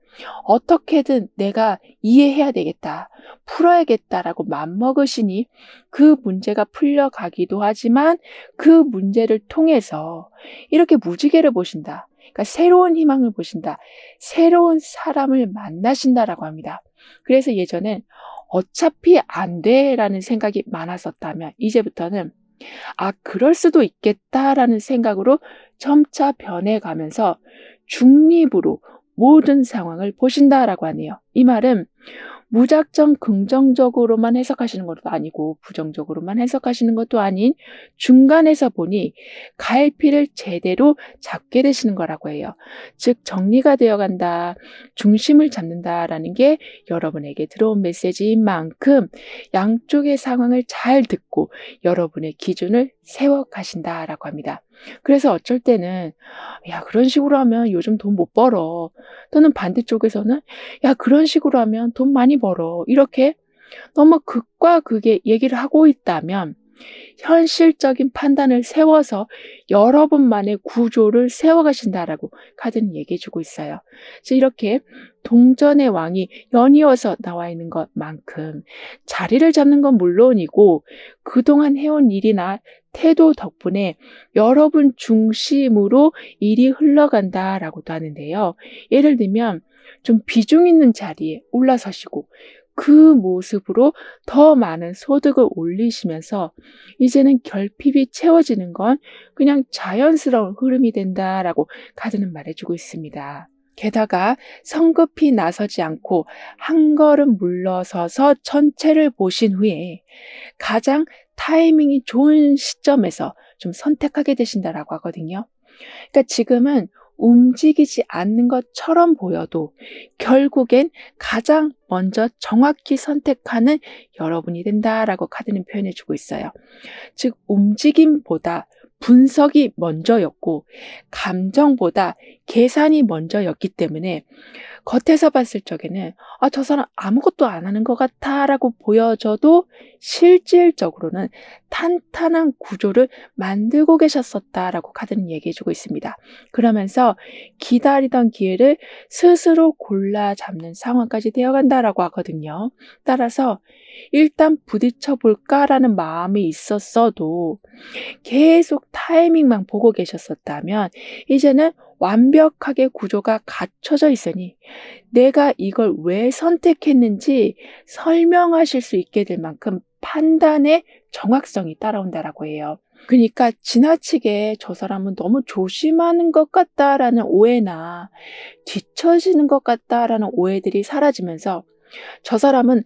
어떻게든 내가 이해해야 되겠다, 풀어야겠다라고 맘먹으시니 그 문제가 풀려가기도 하지만 그 문제를 통해서 이렇게 무지개를 보신다. 그러니까 새로운 희망을 보신다. 새로운 사람을 만나신다라고 합니다. 그래서 예전엔 어차피 안 돼라는 생각이 많았었다면 이제부터는 그럴 수도 있겠다라는 생각으로 점차 변해가면서 중립으로 모든 상황을 보신다라고 하네요. 이 말은 무작정 긍정적으로만 해석하시는 것도 아니고 부정적으로만 해석하시는 것도 아닌 중간에서 보니 갈피를 제대로 잡게 되시는 거라고 해요. 즉 정리가 되어간다, 중심을 잡는다라는 게 여러분에게 들어온 메시지인 만큼 양쪽의 상황을 잘 듣고 여러분의 기준을 세워 가신다라고 합니다. 그래서 어쩔 때는 야 그런 식으로 하면 요즘 돈 못 벌어. 또는 반대쪽에서는 야 그런 식으로 하면 돈 많이 벌어. 이렇게 너무 극과 극의 얘기를 하고 있다면 현실적인 판단을 세워서 여러분만의 구조를 세워가신다라고 카드는 얘기해 주고 있어요. 그래서 이렇게 동전의 왕이 연이어서 나와 있는 것만큼 자리를 잡는 건 물론이고 그동안 해온 일이나 태도 덕분에 여러분 중심으로 일이 흘러간다라고도 하는데요. 예를 들면 좀 비중 있는 자리에 올라서시고 그 모습으로 더 많은 소득을 올리시면서 이제는 결핍이 채워지는 건 그냥 자연스러운 흐름이 된다라고 카드는 말해주고 있습니다. 게다가 성급히 나서지 않고 한 걸음 물러서서 전체를 보신 후에 가장 타이밍이 좋은 시점에서 좀 선택하게 되신다라고 하거든요. 그러니까 지금은 움직이지 않는 것처럼 보여도 결국엔 가장 먼저 정확히 선택하는 여러분이 된다라고 카드는 표현해 주고 있어요. 즉 움직임보다 분석이 먼저였고 감정보다 계산이 먼저였기 때문에 겉에서 봤을 적에는 저 사람 아무것도 안 하는 것 같아라고 보여져도 실질적으로는 탄탄한 구조를 만들고 계셨었다라고 카드는 얘기해주고 있습니다. 그러면서 기다리던 기회를 스스로 골라 잡는 상황까지 되어간다라고 하거든요. 따라서 일단 부딪혀 볼까라는 마음이 있었어도 계속 타이밍만 보고 계셨었다면 이제는 완벽하게 구조가 갖춰져 있으니 내가 이걸 왜 선택했는지 설명하실 수 있게 될 만큼 판단의 정확성이 따라온다라고 해요. 그러니까 지나치게 저 사람은 너무 조심하는 것 같다라는 오해나 뒤처지는 것 같다라는 오해들이 사라지면서 저 사람은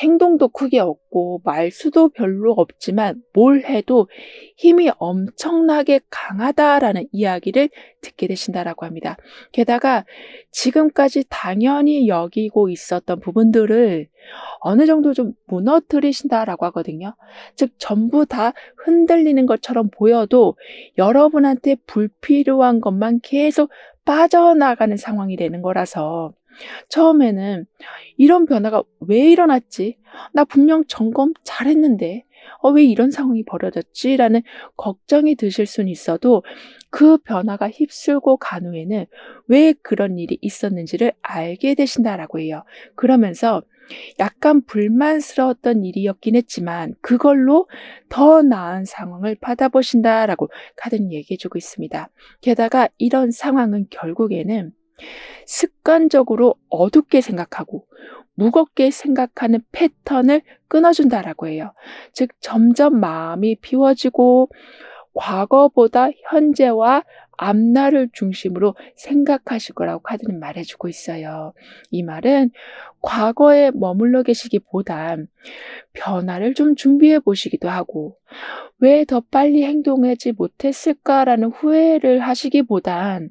행동도 크게 없고 말수도 별로 없지만 뭘 해도 힘이 엄청나게 강하다라는 이야기를 듣게 되신다라고 합니다. 게다가 지금까지 당연히 여기고 있었던 부분들을 어느 정도 좀 무너뜨리신다라고 하거든요. 즉 전부 다 흔들리는 것처럼 보여도 여러분한테 불필요한 것만 계속 빠져나가는 상황이 되는 거라서 처음에는 '이런 변화가 왜 일어났지? 나 분명 점검 잘했는데 왜 이런 상황이 벌어졌지?'라는 걱정이 드실 수는 있어도 그 변화가 휩쓸고 간 후에는 왜 그런 일이 있었는지를 알게 되신다라고 해요. 그러면서 약간 불만스러웠던 일이었긴 했지만 그걸로 더 나은 상황을 받아보신다라고 카드는 얘기해 주고 있습니다. 게다가 이런 상황은 결국에는 습관적으로 어둡게 생각하고 무겁게 생각하는 패턴을 끊어준다라고 해요. 즉 점점 마음이 비워지고 과거보다 현재와 앞날을 중심으로 생각하실 거라고 카드는 말해주고 있어요. 이 말은 과거에 머물러 계시기보단 변화를 좀 준비해 보시기도 하고 왜 더 빨리 행동하지 못했을까라는 후회를 하시기보단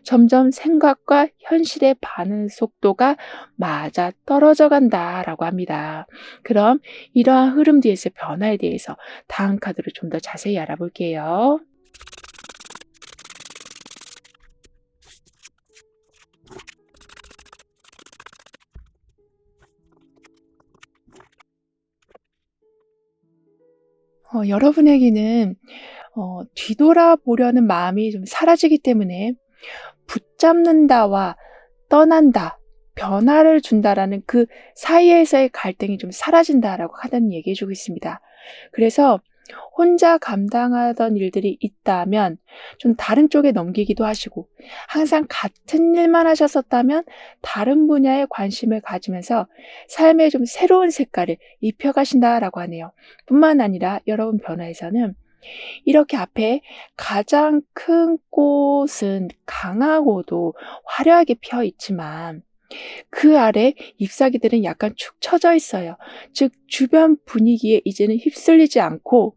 점점 생각과 현실의 반응 속도가 맞아 떨어져 간다라고 합니다. 그럼 이러한 흐름 뒤에서 변화에 대해서 다음 카드로 좀 더 자세히 알아볼게요. 여러분에게는 뒤돌아보려는 마음이 좀 사라지기 때문에 붙잡는다와 떠난다, 변화를 준다라는 그 사이에서의 갈등이 좀 사라진다라고 하다는 얘기해 주고 있습니다. 그래서 혼자 감당하던 일들이 있다면 좀 다른 쪽에 넘기기도 하시고 항상 같은 일만 하셨었다면 다른 분야에 관심을 가지면서 삶에 좀 새로운 색깔을 입혀가신다라고 하네요. 뿐만 아니라 여러분 변화에서는 이렇게 앞에 가장 큰 꽃은 강하고도 화려하게 피어 있지만 그 아래 잎사귀들은 약간 축 처져 있어요. 즉 주변 분위기에 이제는 휩쓸리지 않고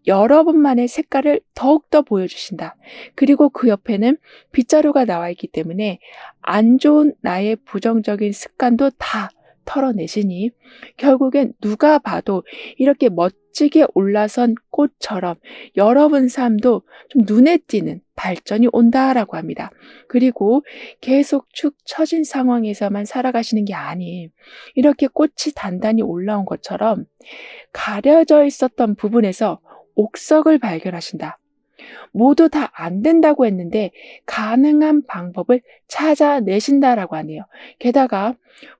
여러분만의 색깔을 더욱더 보여주신다. 그리고 그 옆에는 빗자루가 나와 있기 때문에 안 좋은 나의 부정적인 습관도 다 털어내시니 결국엔 누가 봐도 이렇게 멋지게 올라선 꽃처럼 여러분 삶도 좀 눈에 띄는 발전이 온다라고 합니다. 그리고 계속 축 처진 상황에서만 살아가시는 게 아닌 이렇게 꽃이 단단히 올라온 것처럼 가려져 있었던 부분에서 옥석을 발견하신다. 모두 다 안 된다고 했는데 가능한 방법을 찾아내신다라고 하네요. 게다가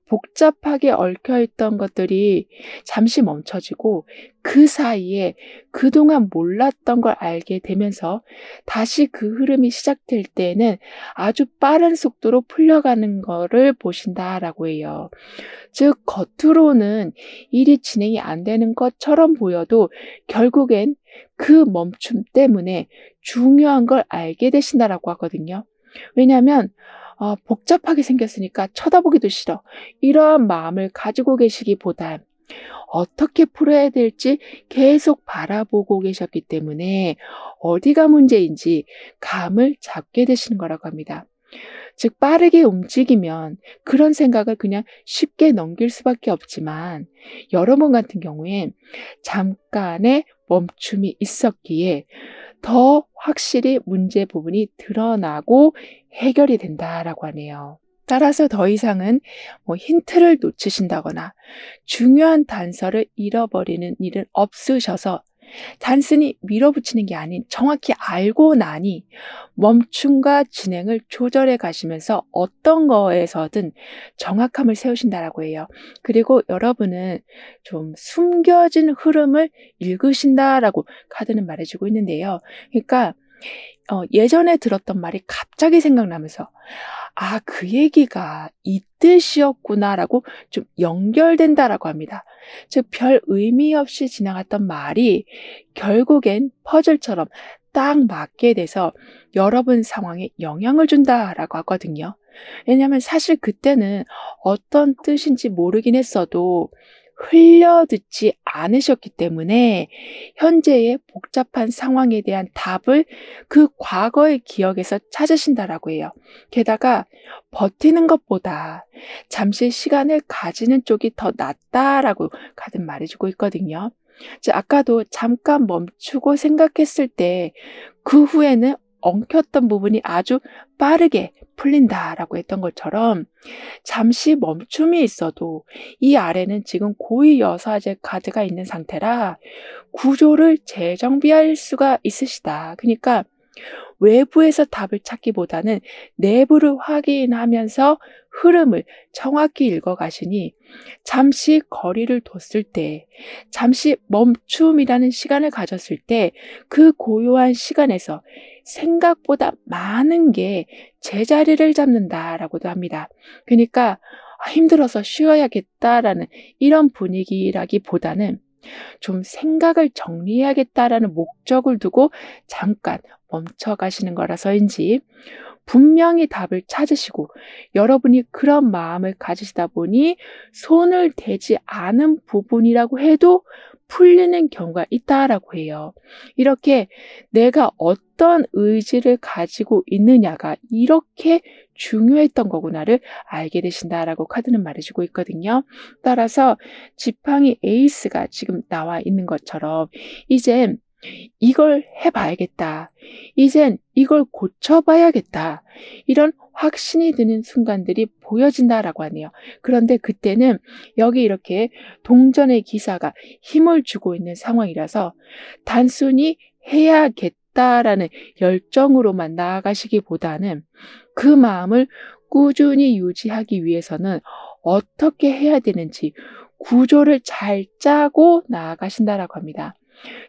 복잡하게 얽혀있던 것들이 잠시 멈춰지고 그 사이에 그동안 몰랐던 걸 알게 되면서 다시 그 흐름이 시작될 때에는 아주 빠른 속도로 풀려가는 거를 보신다라고 해요. 즉 겉으로는 일이 진행이 안 되는 것처럼 보여도 결국엔 그 멈춤 때문에 중요한 걸 알게 되신다라고 하거든요. 왜냐하면 복잡하게 생겼으니까 쳐다보기도 싫어. 이러한 마음을 가지고 계시기보단 어떻게 풀어야 될지 계속 바라보고 계셨기 때문에 어디가 문제인지 감을 잡게 되시는 거라고 합니다. 즉 빠르게 움직이면 그런 생각을 그냥 쉽게 넘길 수밖에 없지만 여러분 같은 경우엔 잠깐의 멈춤이 있었기에 더 확실히 문제 부분이 드러나고 해결이 된다라고 하네요. 따라서 더 이상은 힌트를 놓치신다거나 중요한 단서를 잃어버리는 일은 없으셔서 단순히 밀어붙이는 게 아닌 정확히 알고 나니 멈춤과 진행을 조절해 가시면서 어떤 거에서든 정확함을 세우신다라고 해요. 그리고 여러분은 좀 숨겨진 흐름을 읽으신다라고 카드는 말해주고 있는데요. 그러니까 예전에 들었던 말이 갑자기 생각나면서 '아 그 얘기가 이 뜻이었구나.'라고 좀 연결된다라고 합니다. 즉 별 의미 없이 지나갔던 말이 결국엔 퍼즐처럼 딱 맞게 돼서 여러분 상황에 영향을 준다라고 하거든요. 왜냐하면 사실 그때는 어떤 뜻인지 모르긴 했어도 흘려듣지 않으셨기 때문에 현재의 복잡한 상황에 대한 답을 그 과거의 기억에서 찾으신다라고 해요. 게다가 버티는 것보다 잠시 시간을 가지는 쪽이 더 낫다라고 가득 말해주고 있거든요. 아까도 잠깐 멈추고 생각했을 때 그 후에는 엉켰던 부분이 아주 빠르게 풀린다라고 했던 것처럼 잠시 멈춤이 있어도 이 아래는 지금 고위 여사제 카드가 있는 상태라 구조를 재정비할 수가 있으시다. 그러니까 외부에서 답을 찾기보다는 내부를 확인하면서 흐름을 정확히 읽어가시니 잠시 거리를 뒀을 때, 잠시 멈춤이라는 시간을 가졌을 때 그 고요한 시간에서 생각보다 많은 게 제자리를 잡는다라고도 합니다. 그러니까 힘들어서 쉬어야겠다라는 이런 분위기라기보다는 좀 생각을 정리해야겠다라는 목적을 두고 잠깐 멈춰 가시는 거라서인지 분명히 답을 찾으시고 여러분이 그런 마음을 가지시다 보니 손을 대지 않은 부분이라고 해도 풀리는 경우가 있다라고 해요. 이렇게 내가 어떤 의지를 가지고 있느냐가 이렇게 중요했던 거구나를 알게 되신다라고 카드는 말해주고 있거든요. 따라서 지팡이 에이스가 지금 나와 있는 것처럼 이젠 이걸 해봐야겠다. 이젠 이걸 고쳐봐야겠다. 이런 확신이 드는 순간들이 보여진다라고 하네요. 그런데 그때는 여기 이렇게 동전의 기사가 힘을 주고 있는 상황이라서 단순히 해야겠다라는 열정으로만 나아가시기보다는 그 마음을 꾸준히 유지하기 위해서는 어떻게 해야 되는지 구조를 잘 짜고 나아가신다라고 합니다.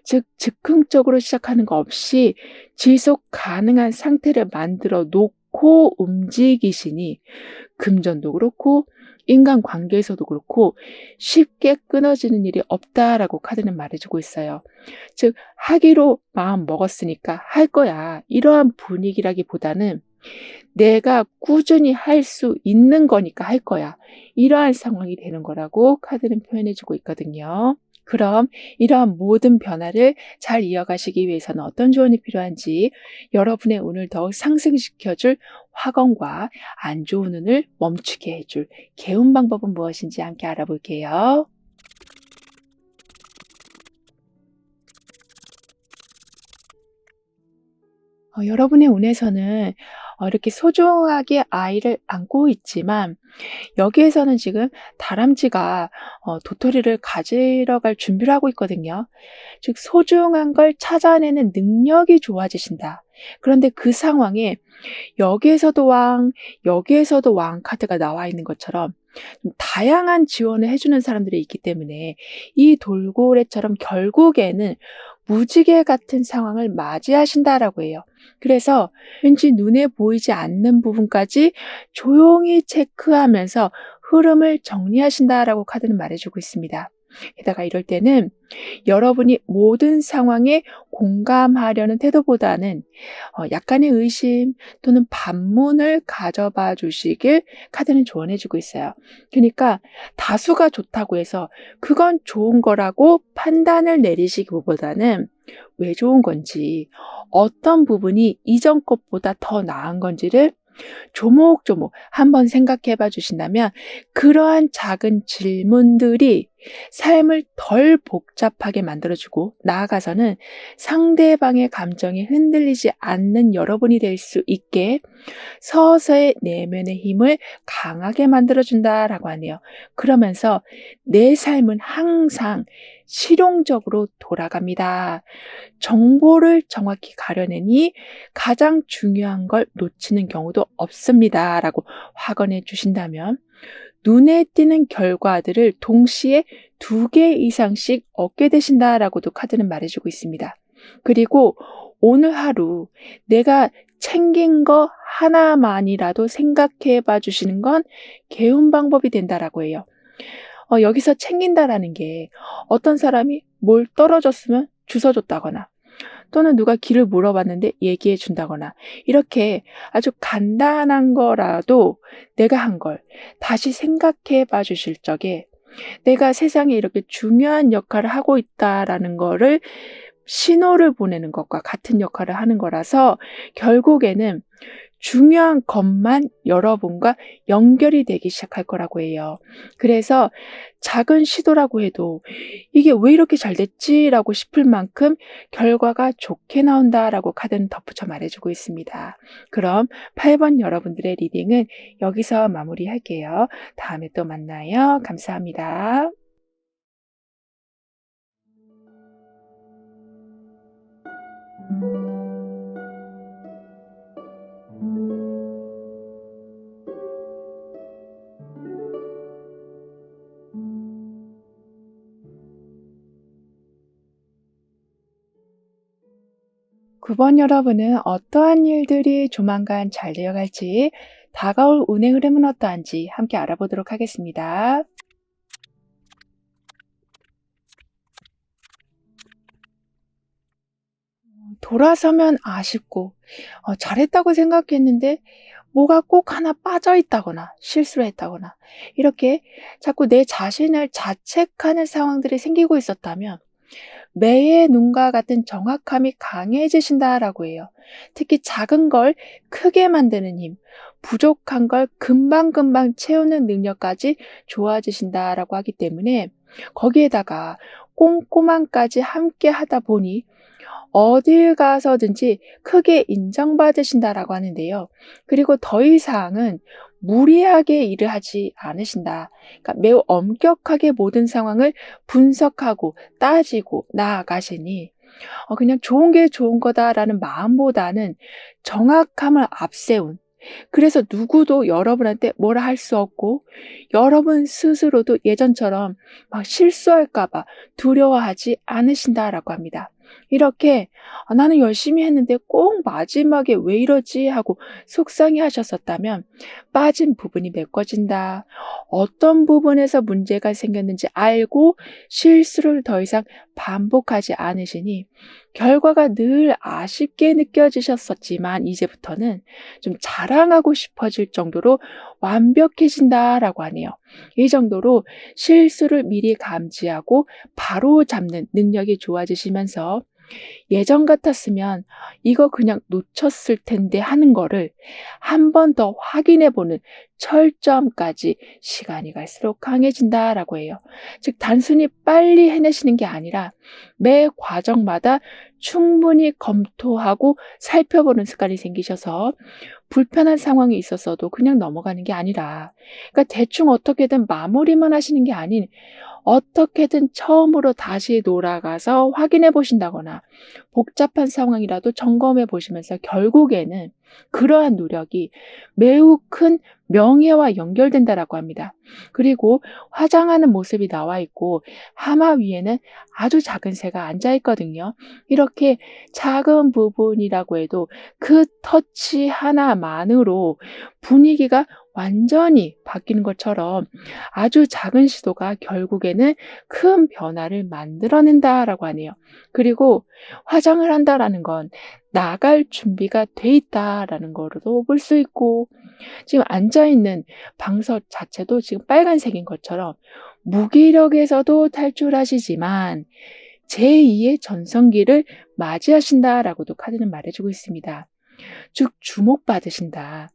즉 즉흥적으로 시작하는 거 없이 지속 가능한 상태를 만들어 놓고 움직이시니 금전도 그렇고 인간관계에서도 그렇고 쉽게 끊어지는 일이 없다라고 카드는 말해주고 있어요. 즉 하기로 마음 먹었으니까 할 거야 이러한 분위기라기보다는 내가 꾸준히 할 수 있는 거니까 할 거야 이러한 상황이 되는 거라고 카드는 표현해주고 있거든요. 그럼 이러한 모든 변화를 잘 이어가시기 위해서는 어떤 조언이 필요한지 여러분의 운을 더욱 상승시켜줄 화건과 안 좋은 운을 멈추게 해줄 개운 방법은 무엇인지 함께 알아볼게요. 여러분의 운에서는 이렇게 소중하게 아이를 안고 있지만 여기에서는 지금 다람쥐가 도토리를 가지러 갈 준비를 하고 있거든요. 즉 소중한 걸 찾아내는 능력이 좋아지신다. 그런데 그 상황에 여기에서도 왕, 여기에서도 왕 카드가 나와 있는 것처럼 좀 다양한 지원을 해주는 사람들이 있기 때문에 이 돌고래처럼 결국에는 무지개 같은 상황을 맞이하신다라고 해요. 그래서 왠지 눈에 보이지 않는 부분까지 조용히 체크하면서 흐름을 정리하신다라고 카드는 말해주고 있습니다. 게다가 이럴 때는 여러분이 모든 상황에 공감하려는 태도보다는 약간의 의심 또는 반문을 가져봐 주시길 카드는 조언해주고 있어요. 그러니까 다수가 좋다고 해서 그건 좋은 거라고 판단을 내리시기보다는 왜 좋은 건지 어떤 부분이 이전 것보다 더 나은 건지를 조목조목 한번 생각해 봐 주신다면 그러한 작은 질문들이 삶을 덜 복잡하게 만들어주고 나아가서는 상대방의 감정이 흔들리지 않는 여러분이 될 수 있게 서서히 내면의 힘을 강하게 만들어준다라고 하네요. 그러면서 내 삶은 항상 실용적으로 돌아갑니다. 정보를 정확히 가려내니 가장 중요한 걸 놓치는 경우도 없습니다. 라고 확언해 주신다면 눈에 띄는 결과들을 동시에 2개 이상씩 얻게 되신다라고도 카드는 말해주고 있습니다. 그리고 오늘 하루 내가 챙긴 거 하나만이라도 생각해 봐 주시는 건 개운 방법이 된다라고 해요. 여기서 챙긴다라는 게 어떤 사람이 뭘 떨어졌으면 주워줬다거나 또는 누가 길을 물어봤는데 얘기해 준다거나 이렇게 아주 간단한 거라도 내가 한 걸 다시 생각해 봐 주실 적에 내가 세상에 이렇게 중요한 역할을 하고 있다라는 거를 신호를 보내는 것과 같은 역할을 하는 거라서 결국에는 중요한 것만 여러분과 연결이 되기 시작할 거라고 해요. 그래서 작은 시도라고 해도 '이게 왜 이렇게 잘 됐지?'라고 싶을 만큼 결과가 좋게 나온다라고 카드는 덧붙여 말해 주고 있습니다. 그럼 8번 여러분들의 리딩은 여기서 마무리할게요. 다음에 또 만나요. 감사합니다. 구 번 여러분은 어떠한 일들이 조만간 잘 되어갈지, 다가올 운의 흐름은 어떠한지 함께 알아보도록 하겠습니다. 돌아서면 아쉽고 잘했다고 생각했는데 뭐가 꼭 하나 빠져 있다거나 실수를 했다거나 이렇게 자꾸 내 자신을 자책하는 상황들이 생기고 있었다면 매의 눈과 같은 정확함이 강해지신다라고 해요. 특히 작은 걸 크게 만드는 힘, 부족한 걸 금방금방 채우는 능력까지 좋아지신다라고 하기 때문에 거기에다가 꼼꼼함까지 함께 하다 보니 어딜 가서든지 크게 인정받으신다라고 하는데요. 그리고 더 이상은 무리하게 일을 하지 않으신다. 그러니까 매우 엄격하게 모든 상황을 분석하고 따지고 나아가시니 그냥 '좋은 게 좋은 거다.'라는 마음보다는 정확함을 앞세운, 그래서 누구도 여러분한테 뭐라 할 수 없고 여러분 스스로도 예전처럼 막 실수할까 봐 두려워하지 않으신다라고 합니다. 이렇게 '아 나는 열심히 했는데 꼭 마지막에 왜 이러지?' 하고 속상해하셨었다면 빠진 부분이 메꿔진다. 어떤 부분에서 문제가 생겼는지 알고 실수를 더 이상 반복하지 않으시니 결과가 늘 아쉽게 느껴지셨었지만 이제부터는 좀 자랑하고 싶어질 정도로 완벽해진다라고 하네요. 이 정도로 실수를 미리 감지하고 바로잡는 능력이 좋아지시면서 예전 같았으면 '이거 그냥 놓쳤을 텐데.' 하는 거를 한 번 더 확인해 보는 철저함까지 시간이 갈수록 강해진다라고 해요. 즉 단순히 빨리 해내시는 게 아니라 매 과정마다 충분히 검토하고 살펴보는 습관이 생기셔서 불편한 상황이 있었어도 그냥 넘어가는 게 아니라, 그러니까 대충 어떻게든 마무리만 하시는 게 아닌 어떻게든 처음으로 다시 돌아가서 확인해 보신다거나 복잡한 상황이라도 점검해 보시면서 결국에는 그러한 노력이 매우 큰 명예와 연결된다라고 합니다. 그리고 화장하는 모습이 나와 있고 하마 위에는 아주 작은 새가 앉아 있거든요. 이렇게 작은 부분이라고 해도 그 터치 하나만으로 분위기가 완전히 바뀌는 것처럼 아주 작은 시도가 결국에는 큰 변화를 만들어낸다라고 하네요. 그리고 화장을 한다라는 건 나갈 준비가 돼 있다라는 거로도 볼 수 있고, 지금 앉아 있는 방석 자체도 지금 빨간색인 것처럼 무기력에서도 탈출하시지만 제2의 전성기를 맞이하신다라고도 카드는 말해주고 있습니다. 즉 주목받으신다.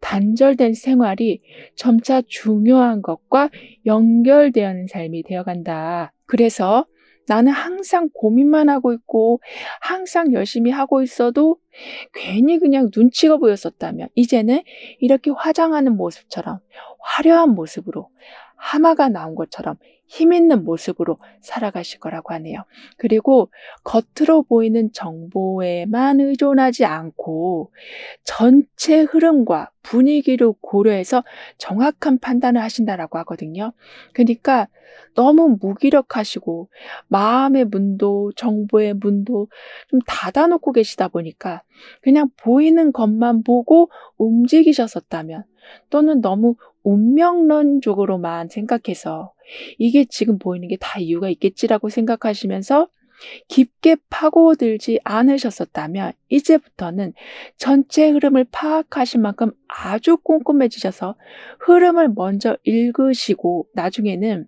단절된 생활이 점차 중요한 것과 연결되는 삶이 되어간다. 그래서 나는 항상 고민만 하고 있고 항상 열심히 하고 있어도 괜히 그냥 눈치가 보였었다면 이제는 이렇게 화장하는 모습처럼 화려한 모습으로 하마가 나온 것처럼 힘 있는 모습으로 살아가실 거라고 하네요. 그리고 겉으로 보이는 정보에만 의존하지 않고 전체 흐름과 분위기를 고려해서 정확한 판단을 하신다라고 하거든요. 그러니까 너무 무기력하시고 마음의 문도 정보의 문도 좀 닫아 놓고 계시다 보니까 그냥 보이는 것만 보고 움직이셨었다면, 또는 너무 운명론적으로만 생각해서 '이게 지금 보이는 게 다 이유가 있겠지.'라고 생각하시면서 깊게 파고들지 않으셨었다면 이제부터는 전체 흐름을 파악하실 만큼 아주 꼼꼼해지셔서 흐름을 먼저 읽으시고 나중에는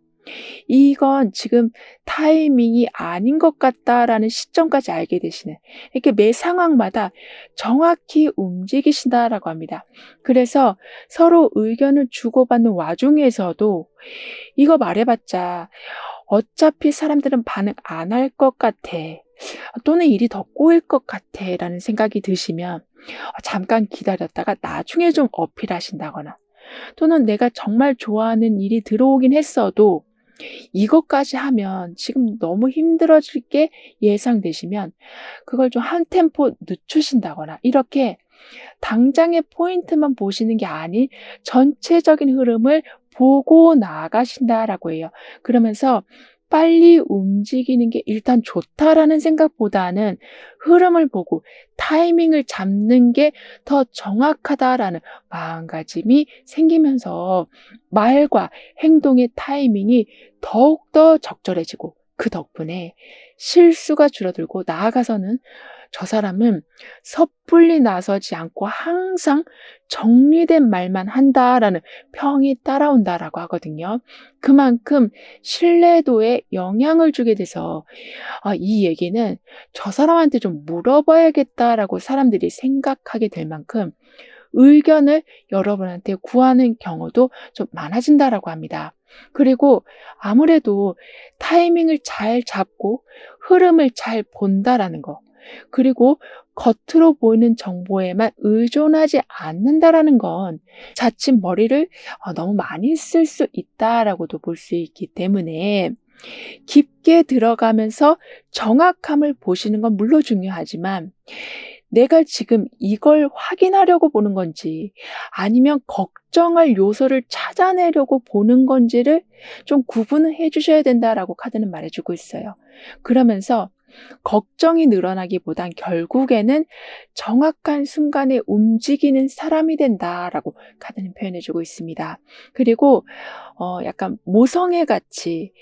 이건 지금 타이밍이 아닌 것 같다라는 시점까지 알게 되시는, 이렇게 매 상황마다 정확히 움직이신다라고 합니다. 그래서 서로 의견을 주고받는 와중에서도 이거 말해봤자 어차피 사람들은 반응 안 할 것 같아, 또는 일이 더 꼬일 것 같아 라는 생각이 드시면 잠깐 기다렸다가 나중에 좀 어필하신다거나, 또는 내가 정말 좋아하는 일이 들어오긴 했어도 이것까지 하면 지금 너무 힘들어질 게 예상되시면 그걸 좀 한 템포 늦추신다거나, 이렇게 당장의 포인트만 보시는 게 아닌 전체적인 흐름을 보고 나아가신다라고 해요. 그러면서 빨리 움직이는 게 일단 좋다라는 생각보다는 흐름을 보고 타이밍을 잡는 게 더 정확하다라는 마음가짐이 생기면서 말과 행동의 타이밍이 더욱더 적절해지고, 그 덕분에 실수가 줄어들고, 나아가서는 저 사람은 섣불리 나서지 않고 항상 정리된 말만 한다라는 평이 따라온다라고 하거든요. 그만큼 신뢰도에 영향을 주게 돼서 이 얘기는 저 사람한테 좀 물어봐야겠다라고 사람들이 생각하게 될 만큼 의견을 여러분한테 구하는 경우도 좀 많아진다라고 합니다. 그리고 아무래도 타이밍을 잘 잡고 흐름을 잘 본다라는 거, 그리고 겉으로 보이는 정보에만 의존하지 않는다라는 건 자칫 머리를 너무 많이 쓸 수 있다라고도 볼 수 있기 때문에, 깊게 들어가면서 정확함을 보시는 건 물론 중요하지만 내가 지금 이걸 확인하려고 보는 건지 아니면 걱정할 요소를 찾아내려고 보는 건지를 좀 구분을 해 주셔야 된다라고 카드는 말해주고 있어요. 그러면서 걱정이 늘어나기보단 결국에는 정확한 순간에 움직이는 사람이 된다라고 카드는 표현해주고 있습니다. 그리고 약간 모성애 같이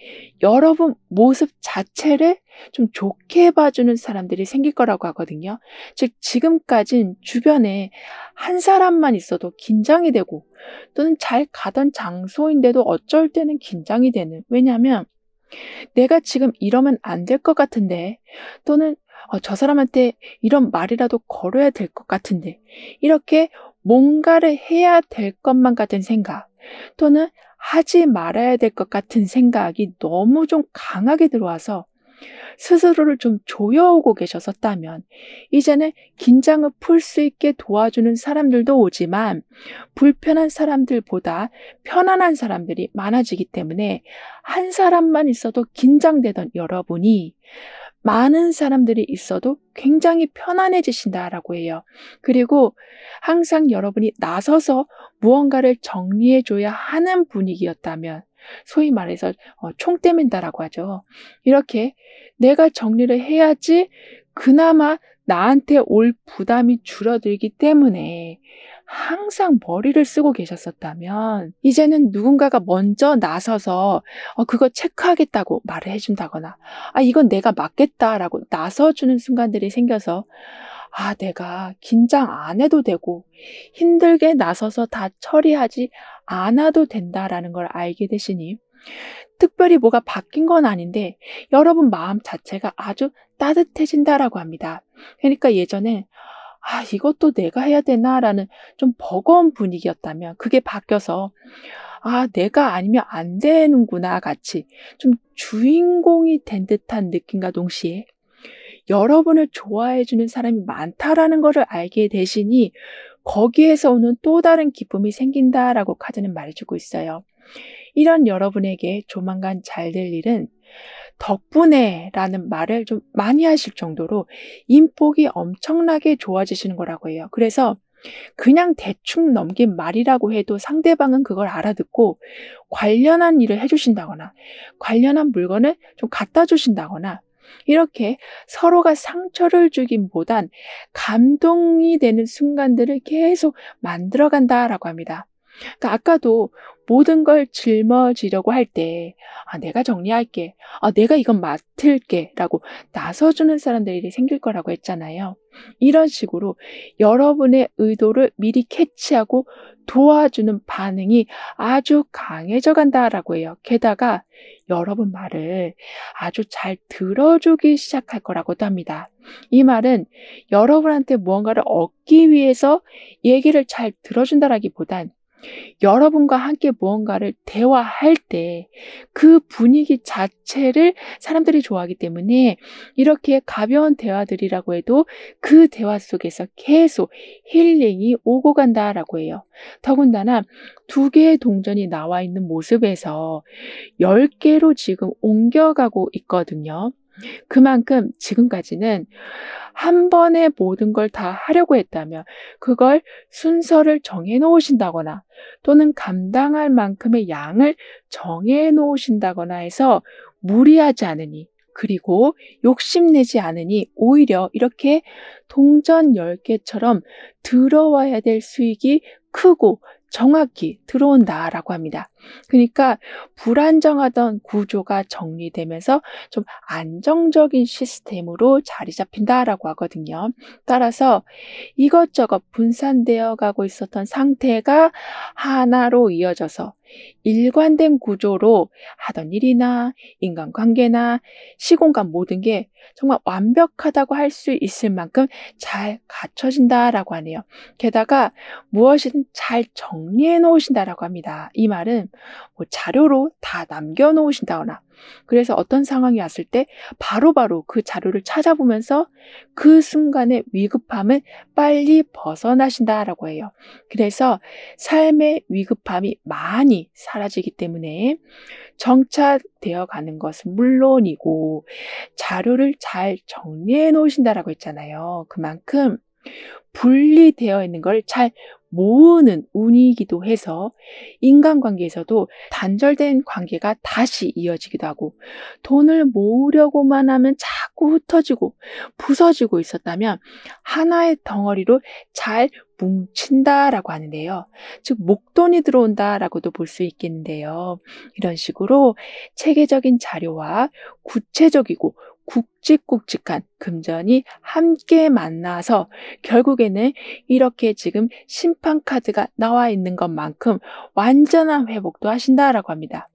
여러분 모습 자체를 좀 좋게 봐주는 사람들이 생길 거라고 하거든요. 즉 지금까진 주변에 한 사람만 있어도 긴장이 되고, 또는 잘 가던 장소인데도 어쩔 때는 긴장이 되는, 왜냐하면 내가 지금 이러면 안 될 것 같은데, 또는 저 사람한테 이런 말이라도 걸어야 될 것 같은데, 이렇게 뭔가를 해야 될 것만 같은 생각, 또는 하지 말아야 될 것 같은 생각이 너무 좀 강하게 들어와서 스스로를 좀 조여오고 계셨었다면 이제는 긴장을 풀 수 있게 도와주는 사람들도 오지만 불편한 사람들보다 편안한 사람들이 많아지기 때문에 한 사람만 있어도 긴장되던 여러분이 많은 사람들이 있어도 굉장히 편안해지신다라고 해요. 그리고 항상 여러분이 나서서 무언가를 정리해줘야 하는 분위기였다면, 소위 말해서 총대 맨다라고 하죠. 이렇게 내가 정리를 해야지 그나마 나한테 올 부담이 줄어들기 때문에 항상 머리를 쓰고 계셨었다면, 이제는 누군가가 먼저 나서서 그거 체크하겠다고 말을 해준다거나, 이건 내가 맡겠다라고 나서주는 순간들이 생겨서 내가 긴장 안 해도 되고 힘들게 나서서 다 처리하지 않아도 된다라는 걸 알게 되시니 특별히 뭐가 바뀐 건 아닌데 여러분 마음 자체가 아주 따뜻해진다라고 합니다. 그러니까 예전에 이것도 내가 해야 되나라는 좀 버거운 분위기였다면 그게 바뀌어서 내가 아니면 안 되는구나 같이 좀 주인공이 된 듯한 느낌과 동시에 여러분을 좋아해 주는 사람이 많다라는 것을 알게 되시니 거기에서 오는 또 다른 기쁨이 생긴다라고 카드는 말해주고 있어요. 이런 여러분에게 조만간 잘 될 일은 덕분에 라는 말을 좀 많이 하실 정도로 인복이 엄청나게 좋아지시는 거라고 해요. 그래서 그냥 대충 넘긴 말이라고 해도 상대방은 그걸 알아듣고 관련한 일을 해주신다거나 관련한 물건을 좀 갖다 주신다거나, 이렇게 서로가 상처를 주긴보단 감동이 되는 순간들을 계속 만들어 간다라고 합니다. 그러니까 아까도 모든 걸 짊어지려고 할 때 내가 정리할게. 내가 이건 맡을게. 라고 나서주는 사람들이 생길 거라고 했잖아요. 이런 식으로 여러분의 의도를 미리 캐치하고 도와주는 반응이 아주 강해져 간다라고 해요. 게다가 여러분 말을 아주 잘 들어주기 시작할 거라고도 합니다. 이 말은 여러분한테 무언가를 얻기 위해서 얘기를 잘 들어준다라기보단 여러분과 함께 무언가를 대화할 때 그 분위기 자체를 사람들이 좋아하기 때문에 이렇게 가벼운 대화들이라고 해도 그 대화 속에서 계속 힐링이 오고 간다라고 해요. 더군다나 2개의 동전이 나와 있는 모습에서 10개로 지금 옮겨가고 있거든요. 그만큼 지금까지는 한 번에 모든 걸 다 하려고 했다면 그걸 순서를 정해 놓으신다거나 또는 감당할 만큼의 양을 정해 놓으신다거나 해서 무리하지 않으니, 그리고 욕심내지 않으니 오히려 이렇게 동전 10개처럼 들어와야 될 수익이 크고 정확히 들어온다라고 합니다. 그러니까 불안정하던 구조가 정리되면서 좀 안정적인 시스템으로 자리 잡힌다라고 하거든요. 따라서 이것저것 분산되어 가고 있었던 상태가 하나로 이어져서 일관된 구조로 하던 일이나 인간관계나 시공간 모든 게 정말 완벽하다고 할 수 있을 만큼 잘 갖춰진다라고 하네요. 게다가 무엇이든 잘 정리해 놓으신다라고 합니다. 이 말은 자료로 다 남겨 놓으신다거나, 그래서 어떤 상황이 왔을 때 바로바로 그 자료를 찾아보면서 그 순간의 위급함을 빨리 벗어나신다라고 해요. 그래서 삶의 위급함이 많이 사라지기 때문에 정착되어 가는 것은 물론이고 자료를 잘 정리해 놓으신다라고 했잖아요. 그만큼 분리되어 있는 걸 잘 모으는 운이기도 해서 인간관계에서도 단절된 관계가 다시 이어지기도 하고, 돈을 모으려고만 하면 자꾸 흩어지고 부서지고 있었다면 하나의 덩어리로 잘 뭉친다라고 하는데요. 즉 목돈이 들어온다라고도 볼 수 있겠는데요. 이런 식으로 체계적인 자료와 구체적이고 굵직굵직한 금전이 함께 만나서 결국에는 이렇게 지금 심판카드가 나와 있는 것만큼 완전한 회복도 하신다라고 합니다.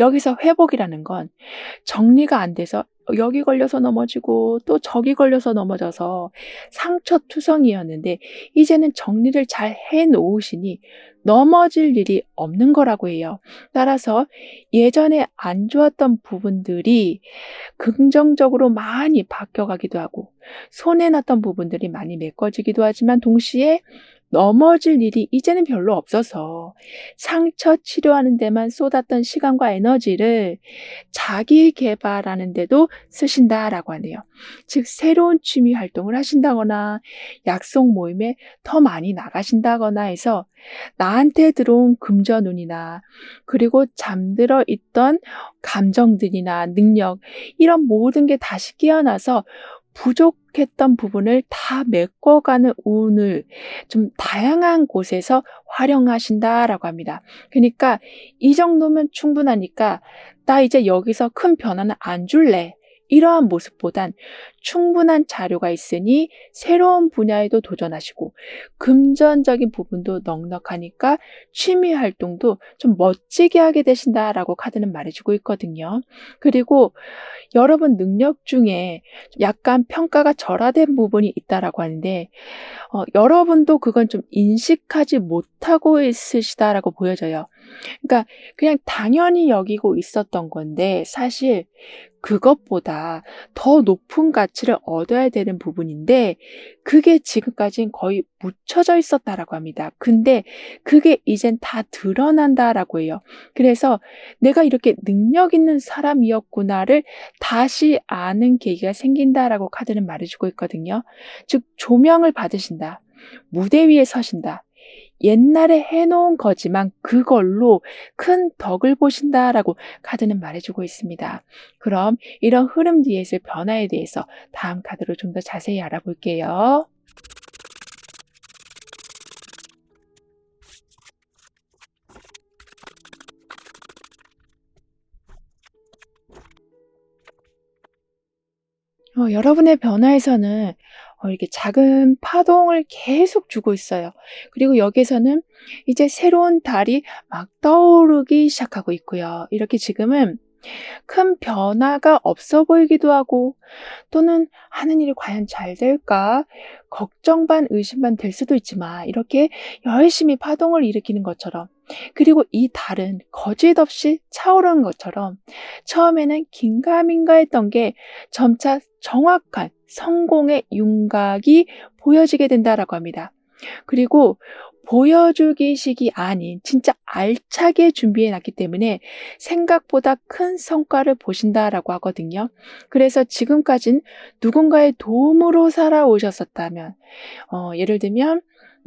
여기서 회복이라는 건 정리가 안 돼서 여기 걸려서 넘어지고 또 저기 걸려서 넘어져서 상처투성이었는데 이제는 정리를 잘 해놓으시니 넘어질 일이 없는 거라고 해요. 따라서 예전에 안 좋았던 부분들이 긍정적으로 많이 바뀌어가기도 하고 손해났던 부분들이 많이 메꿔지기도 하지만 동시에 넘어질 일이 이제는 별로 없어서 상처 치료하는 데만 쏟았던 시간과 에너지를 자기 개발하는 데도 쓰신다라고 하네요. 즉 새로운 취미 활동을 하신다거나 약속 모임에 더 많이 나가신다거나 해서 나한테 들어온 금전운이나 그리고 잠들어 있던 감정들이나 능력, 이런 모든 게 다시 깨어나서 부족했던 부분을 다 메꿔가는 운을 좀 다양한 곳에서 활용하신다라고 합니다. 그러니까 이 정도면 충분하니까 나 이제 여기서 큰 변화는 안 줄래, 이러한 모습보단 충분한 자료가 있으니 새로운 분야에도 도전하시고 금전적인 부분도 넉넉하니까 취미 활동도 좀 멋지게 하게 되신다라고 카드는 말해주고 있거든요. 그리고 여러분 능력 중에 약간 평가가 절하된 부분이 있다라고 하는데 여러분도 그건 좀 인식하지 못하고 있으시다라고 보여져요. 그러니까 그냥 당연히 여기고 있었던 건데 사실 그것보다 더 높은 가치를 얻어야 되는 부분인데 그게 지금까지는 거의 묻혀져 있었다라고 합니다. 근데 그게 이젠 다 드러난다라고 해요. 그래서 내가 이렇게 능력 있는 사람이었구나를 다시 아는 계기가 생긴다라고 카드는 말해주고 있거든요. 즉 조명을 받으신다. 무대 위에 서신다. 옛날에 해놓은 거지만 그걸로 큰 덕을 보신다라고 카드는 말해주고 있습니다. 그럼 이런 흐름 뒤에 있을 변화에 대해서 다음 카드로 좀 더 자세히 알아볼게요. 여러분의 변화에서는 이렇게 작은 파동을 계속 주고 있어요. 그리고 여기에서는 이제 새로운 달이 막 떠오르기 시작하고 있고요. 이렇게 지금은 큰 변화가 없어 보이기도 하고, 또는 '하는 일이 과연 잘 될까?' 걱정 반 의심 반 될 수도 있지만, 이렇게 열심히 파동을 일으키는 것처럼, 그리고 이 달은 거짓없이 차오르는 것처럼 처음에는 긴가민가했던 게 점차 정확한 성공의 윤곽이 보여지게 된다라고 합니다. 그리고 보여주기식이 아닌 진짜 알차게 준비해 놨기 때문에 생각보다 큰 성과를 보신다라고 하거든요. 그래서 지금까진 누군가의 도움으로 살아오셨었다면, 예를 들면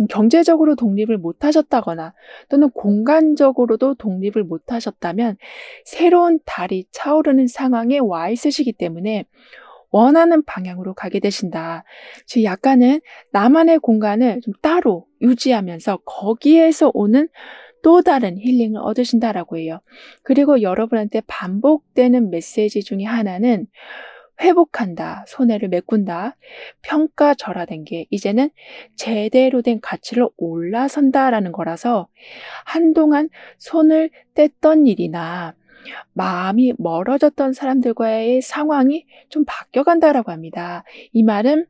경제적으로 독립을 못 하셨다거나, 또는 공간적으로도 독립을 못 하셨다면, 새로운 달이 차오르는 상황에 와 있으시기 때문에 원하는 방향으로 가게 되신다. 즉 약간은 나만의 공간을 좀 따로 유지하면서 거기에서 오는 또 다른 힐링을 얻으신다라고 해요. 그리고 여러분한테 반복되는 메시지 중에 하나는 회복한다, 손해를 메꾼다, 평가절하된 게 이제는 제대로 된 가치를 올라선다라는 거라서, 한동안 손을 뗐던 일이나 마음이 멀어졌던 사람들과의 상황이 좀 바뀌어간다라고 합니다. 이 말은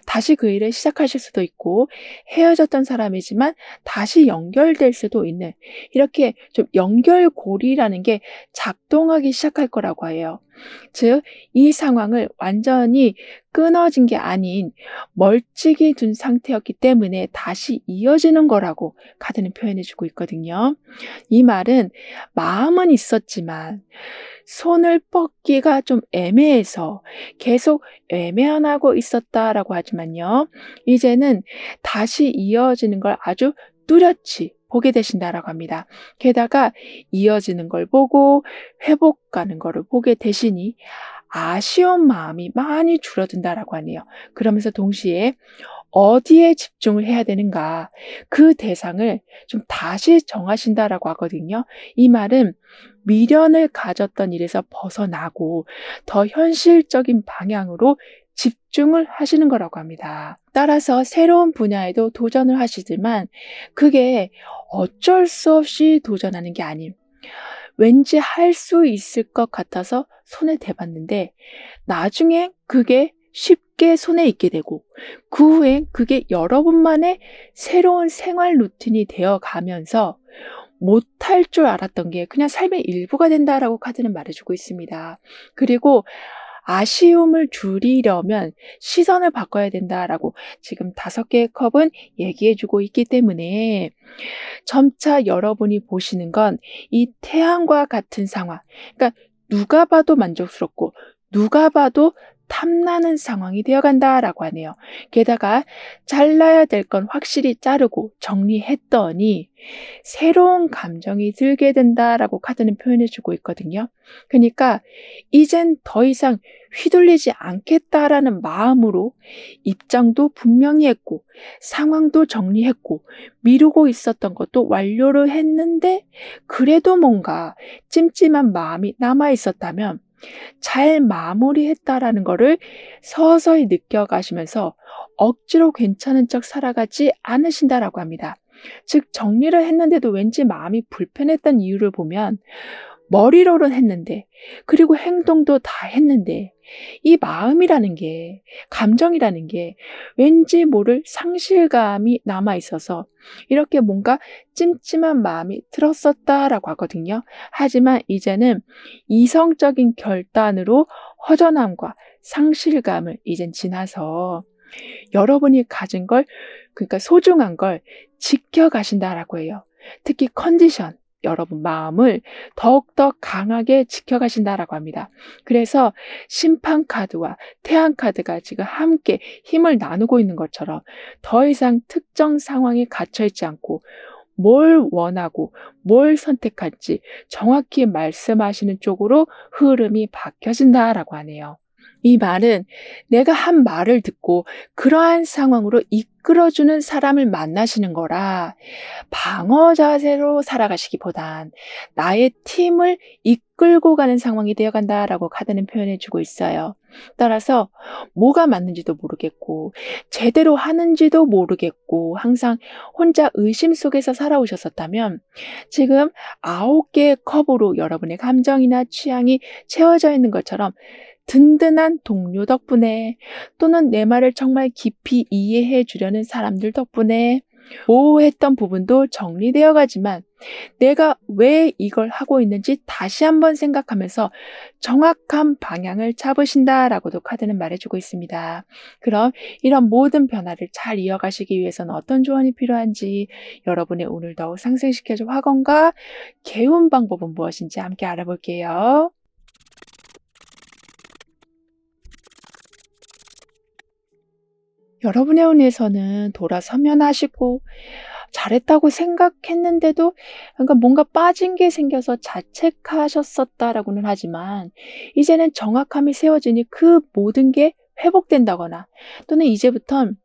다시 그 일을 시작하실 수도 있고, 헤어졌던 사람이지만 다시 연결될 수도 있는, 이렇게 좀 연결고리라는 게 작동하기 시작할 거라고 해요. 즉, 이 상황을 완전히 끊어진 게 아닌 멀찍이 둔 상태였기 때문에 다시 이어지는 거라고 카드는 표현해 주고 있거든요. 이 말은 마음은 있었지만 손을 뻗기가 좀 애매해서 계속 외면하고 있었다라고 하지만요, 이제는 다시 이어지는 걸 아주 뚜렷이 보게 되신다라고 합니다. 게다가 이어지는 걸 보고 회복가는 거를 보게 되시니 아쉬운 마음이 많이 줄어든다라고 하네요. 그러면서 동시에 어디에 집중을 해야 되는가, 그 대상을 좀 다시 정하신다라고 하거든요. 이 말은 미련을 가졌던 일에서 벗어나고 더 현실적인 방향으로 집중을 하시는 거라고 합니다. 따라서 새로운 분야에도 도전을 하시지만, 그게 어쩔 수 없이 도전하는 게 아님, 왠지 할 수 있을 것 같아서 손에 대봤는데 나중에 그게 쉽게 손에 익게 되고, 그 후엔 그게 여러분만의 새로운 생활 루틴이 되어 가면서 못할 줄 알았던 게 그냥 삶의 일부가 된다라고 카드는 말해주고 있습니다. 그리고 아쉬움을 줄이려면 시선을 바꿔야 된다라고 지금 5개의 컵은 얘기해주고 있기 때문에, 점차 여러분이 보시는 건 이 태양과 같은 상황, 그러니까 누가 봐도 만족스럽고 누가 봐도 탐나는 상황이 되어간다라고 하네요. 게다가 잘라야 될 건 확실히 자르고 정리했더니 새로운 감정이 들게 된다라고 카드는 표현해주고 있거든요. 그러니까 이젠 더 이상 휘둘리지 않겠다라는 마음으로 입장도 분명히 했고, 상황도 정리했고, 미루고 있었던 것도 완료를 했는데 그래도 뭔가 찜찜한 마음이 남아 있었다면, 잘 마무리했다라는 거를 서서히 느껴가시면서 억지로 괜찮은 척 살아가지 않으신다라고 합니다. 즉 정리를 했는데도 왠지 마음이 불편했던 이유를 보면, 머리로는 했는데, 그리고 행동도 다 했는데, 이 마음이라는 게, 감정이라는 게 왠지 모를 상실감이 남아 있어서 이렇게 뭔가 찜찜한 마음이 들었었다라고 하거든요. 하지만 이제는 이성적인 결단으로 허전함과 상실감을 이젠 지나서 여러분이 가진 걸, 그러니까 소중한 걸 지켜가신다라고 해요. 특히 컨디션, 여러분 마음을 더욱더 강하게 지켜가신다라고 합니다. 그래서 심판 카드와 태양 카드가 지금 함께 힘을 나누고 있는 것처럼 더 이상 특정 상황에 갇혀 있지 않고, 뭘 원하고 뭘 선택할지 정확히 말씀하시는 쪽으로 흐름이 바뀌어진다라고 하네요. 이 말은 내가 한 말을 듣고 그러한 상황으로 이끌어주는 사람을 만나시는 거라, 방어 자세로 살아가시기보단 나의 팀을 끌고 가는 상황이 되어간다라고 카드는 표현해 주고 있어요. 따라서 뭐가 맞는지도 모르겠고 제대로 하는지도 모르겠고 항상 혼자 의심 속에서 살아오셨었다면 지금 9개의 컵으로 여러분의 감정이나 취향이 채워져 있는 것처럼 든든한 동료 덕분에 또는 내 말을 정말 깊이 이해해 주려는 사람들 덕분에 모호했던 부분도 정리되어 가지만 내가 왜 이걸 하고 있는지 다시 한번 생각하면서 정확한 방향을 잡으신다라고도 카드는 말해주고 있습니다. 그럼 이런 모든 변화를 잘 이어가시기 위해서는 어떤 조언이 필요한지 여러분의 운을 더욱 상승시켜줄 화건과 개운 방법은 무엇인지 함께 알아볼게요. 여러분의 운에서는 돌아서면 하시고 잘했다고 생각했는데도 그러니까 뭔가 빠진 게 생겨서 자책하셨었다라고는 하지만 이제는 정확함이 세워지니 그 모든 게 회복된다거나 또는 이제부턴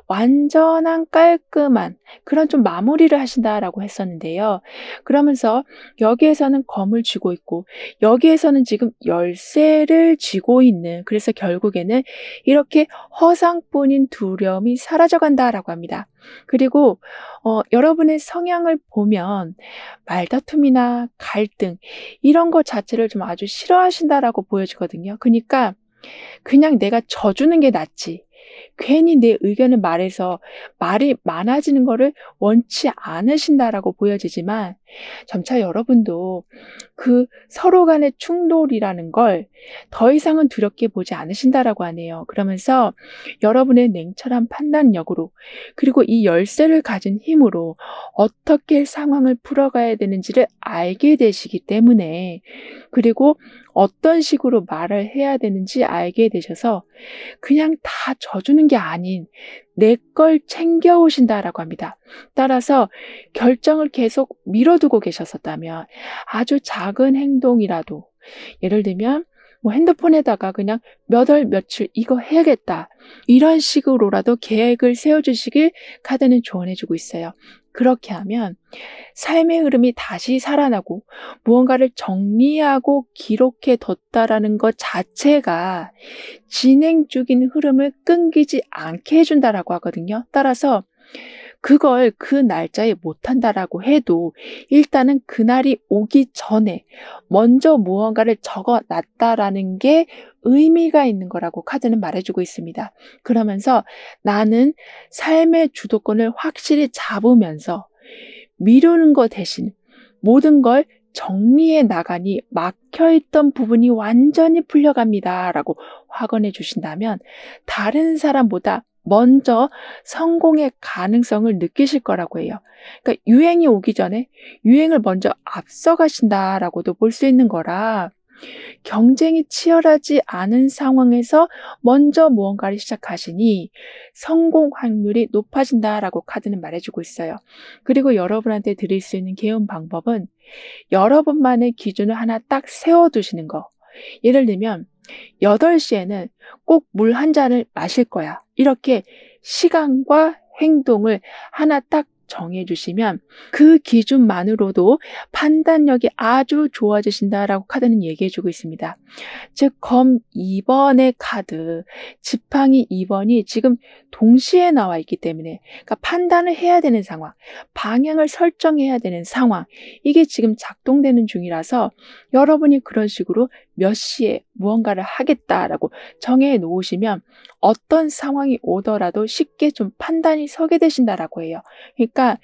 완전한 깔끔한 그런 좀 마무리를 하신다라고 했었는데요. 그러면서 여기에서는 검을 쥐고 있고 여기에서는 지금 열쇠를 쥐고 있는 그래서 결국에는 이렇게 허상뿐인 두려움이 사라져 간다라고 합니다. 그리고 여러분의 성향을 보면 말다툼이나 갈등 이런 것 자체를 좀 아주 싫어하신다라고 보여지거든요. 그니까 그냥 내가 져주는 게 낫지. 괜히 내 의견을 말해서 말이 많아지는 거를 원치 않으신다라고 보여지지만 점차 여러분도 그 서로 간의 충돌이라는 걸 더 이상은 두렵게 보지 않으신다라고 하네요. 그러면서 여러분의 냉철한 판단력으로 그리고 이 열쇠를 가진 힘으로 어떻게 상황을 풀어가야 되는지를 알게 되시기 때문에 그리고 어떤 식으로 말을 해야 되는지 알게 되셔서 그냥 다 져주는 게 아닌 내 걸 챙겨오신다라고 합니다. 따라서 결정을 계속 미뤄두고 계셨었다면 아주 작은 행동이라도 예를 들면 뭐 핸드폰에다가 그냥 몇 월 며칠 이거 해야겠다. 이런 식으로라도 계획을 세워주시길 카드는 조언해주고 있어요. 그렇게 하면 삶의 흐름이 다시 살아나고 무언가를 정리하고 기록해 뒀다라는 것 자체가 진행 중인 흐름을 끊기지 않게 해준다라고 하거든요. 따라서 그걸 그 날짜에 못한다라고 해도 일단은 그날이 오기 전에 먼저 무언가를 적어 놨다라는 게 의미가 있는 거라고 카드는 말해주고 있습니다. 그러면서 나는 삶의 주도권을 확실히 잡으면서 미루는 것 대신 모든 걸 정리해 나가니 막혀있던 부분이 완전히 풀려갑니다. 라고 확언해 주신다면 다른 사람보다 먼저 성공의 가능성을 느끼실 거라고 해요. 그러니까 유행이 오기 전에 유행을 먼저 앞서가신다라고도 볼 수 있는 거라 경쟁이 치열하지 않은 상황에서 먼저 무언가를 시작하시니 성공 확률이 높아진다라고 카드는 말해주고 있어요. 그리고 여러분한테 드릴 수 있는 개운 방법은 여러분만의 기준을 하나 딱 세워두시는 거. 예를 들면 8시에는 꼭 물 한 잔을 마실 거야. 이렇게 시간과 행동을 하나 딱 정해주시면 그 기준만으로도 판단력이 아주 좋아지신다라고 카드는 얘기해주고 있습니다. 즉, 검 2번의 카드, 지팡이 2번이 지금 동시에 나와 있기 때문에 그러니까 판단을 해야 되는 상황, 방향을 설정해야 되는 상황, 이게 지금 작동되는 중이라서 여러분이 그런 식으로 몇 시에 무언가를 하겠다라고 정해 놓으시면 어떤 상황이 오더라도 쉽게 좀 판단이 서게 되신다라고 해요. 그러니까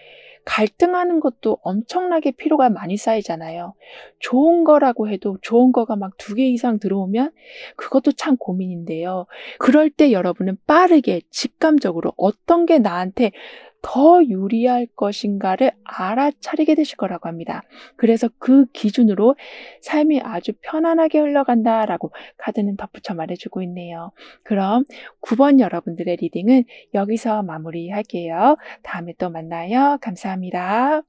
갈등하는 것도 엄청나게 피로가 많이 쌓이잖아요. 좋은 거라고 해도 좋은 거가 막 2개 이상 들어오면 그것도 참 고민인데요. 그럴 때 여러분은 빠르게 직감적으로 어떤 게 나한테 더 유리할 것인가를 알아차리게 되실 거라고 합니다. 그래서 그 기준으로 삶이 아주 편안하게 흘러간다라고 카드는 덧붙여 말해주고 있네요. 그럼 9번 여러분들의 리딩은 여기서 마무리할게요. 다음에 또 만나요. 감사합니다.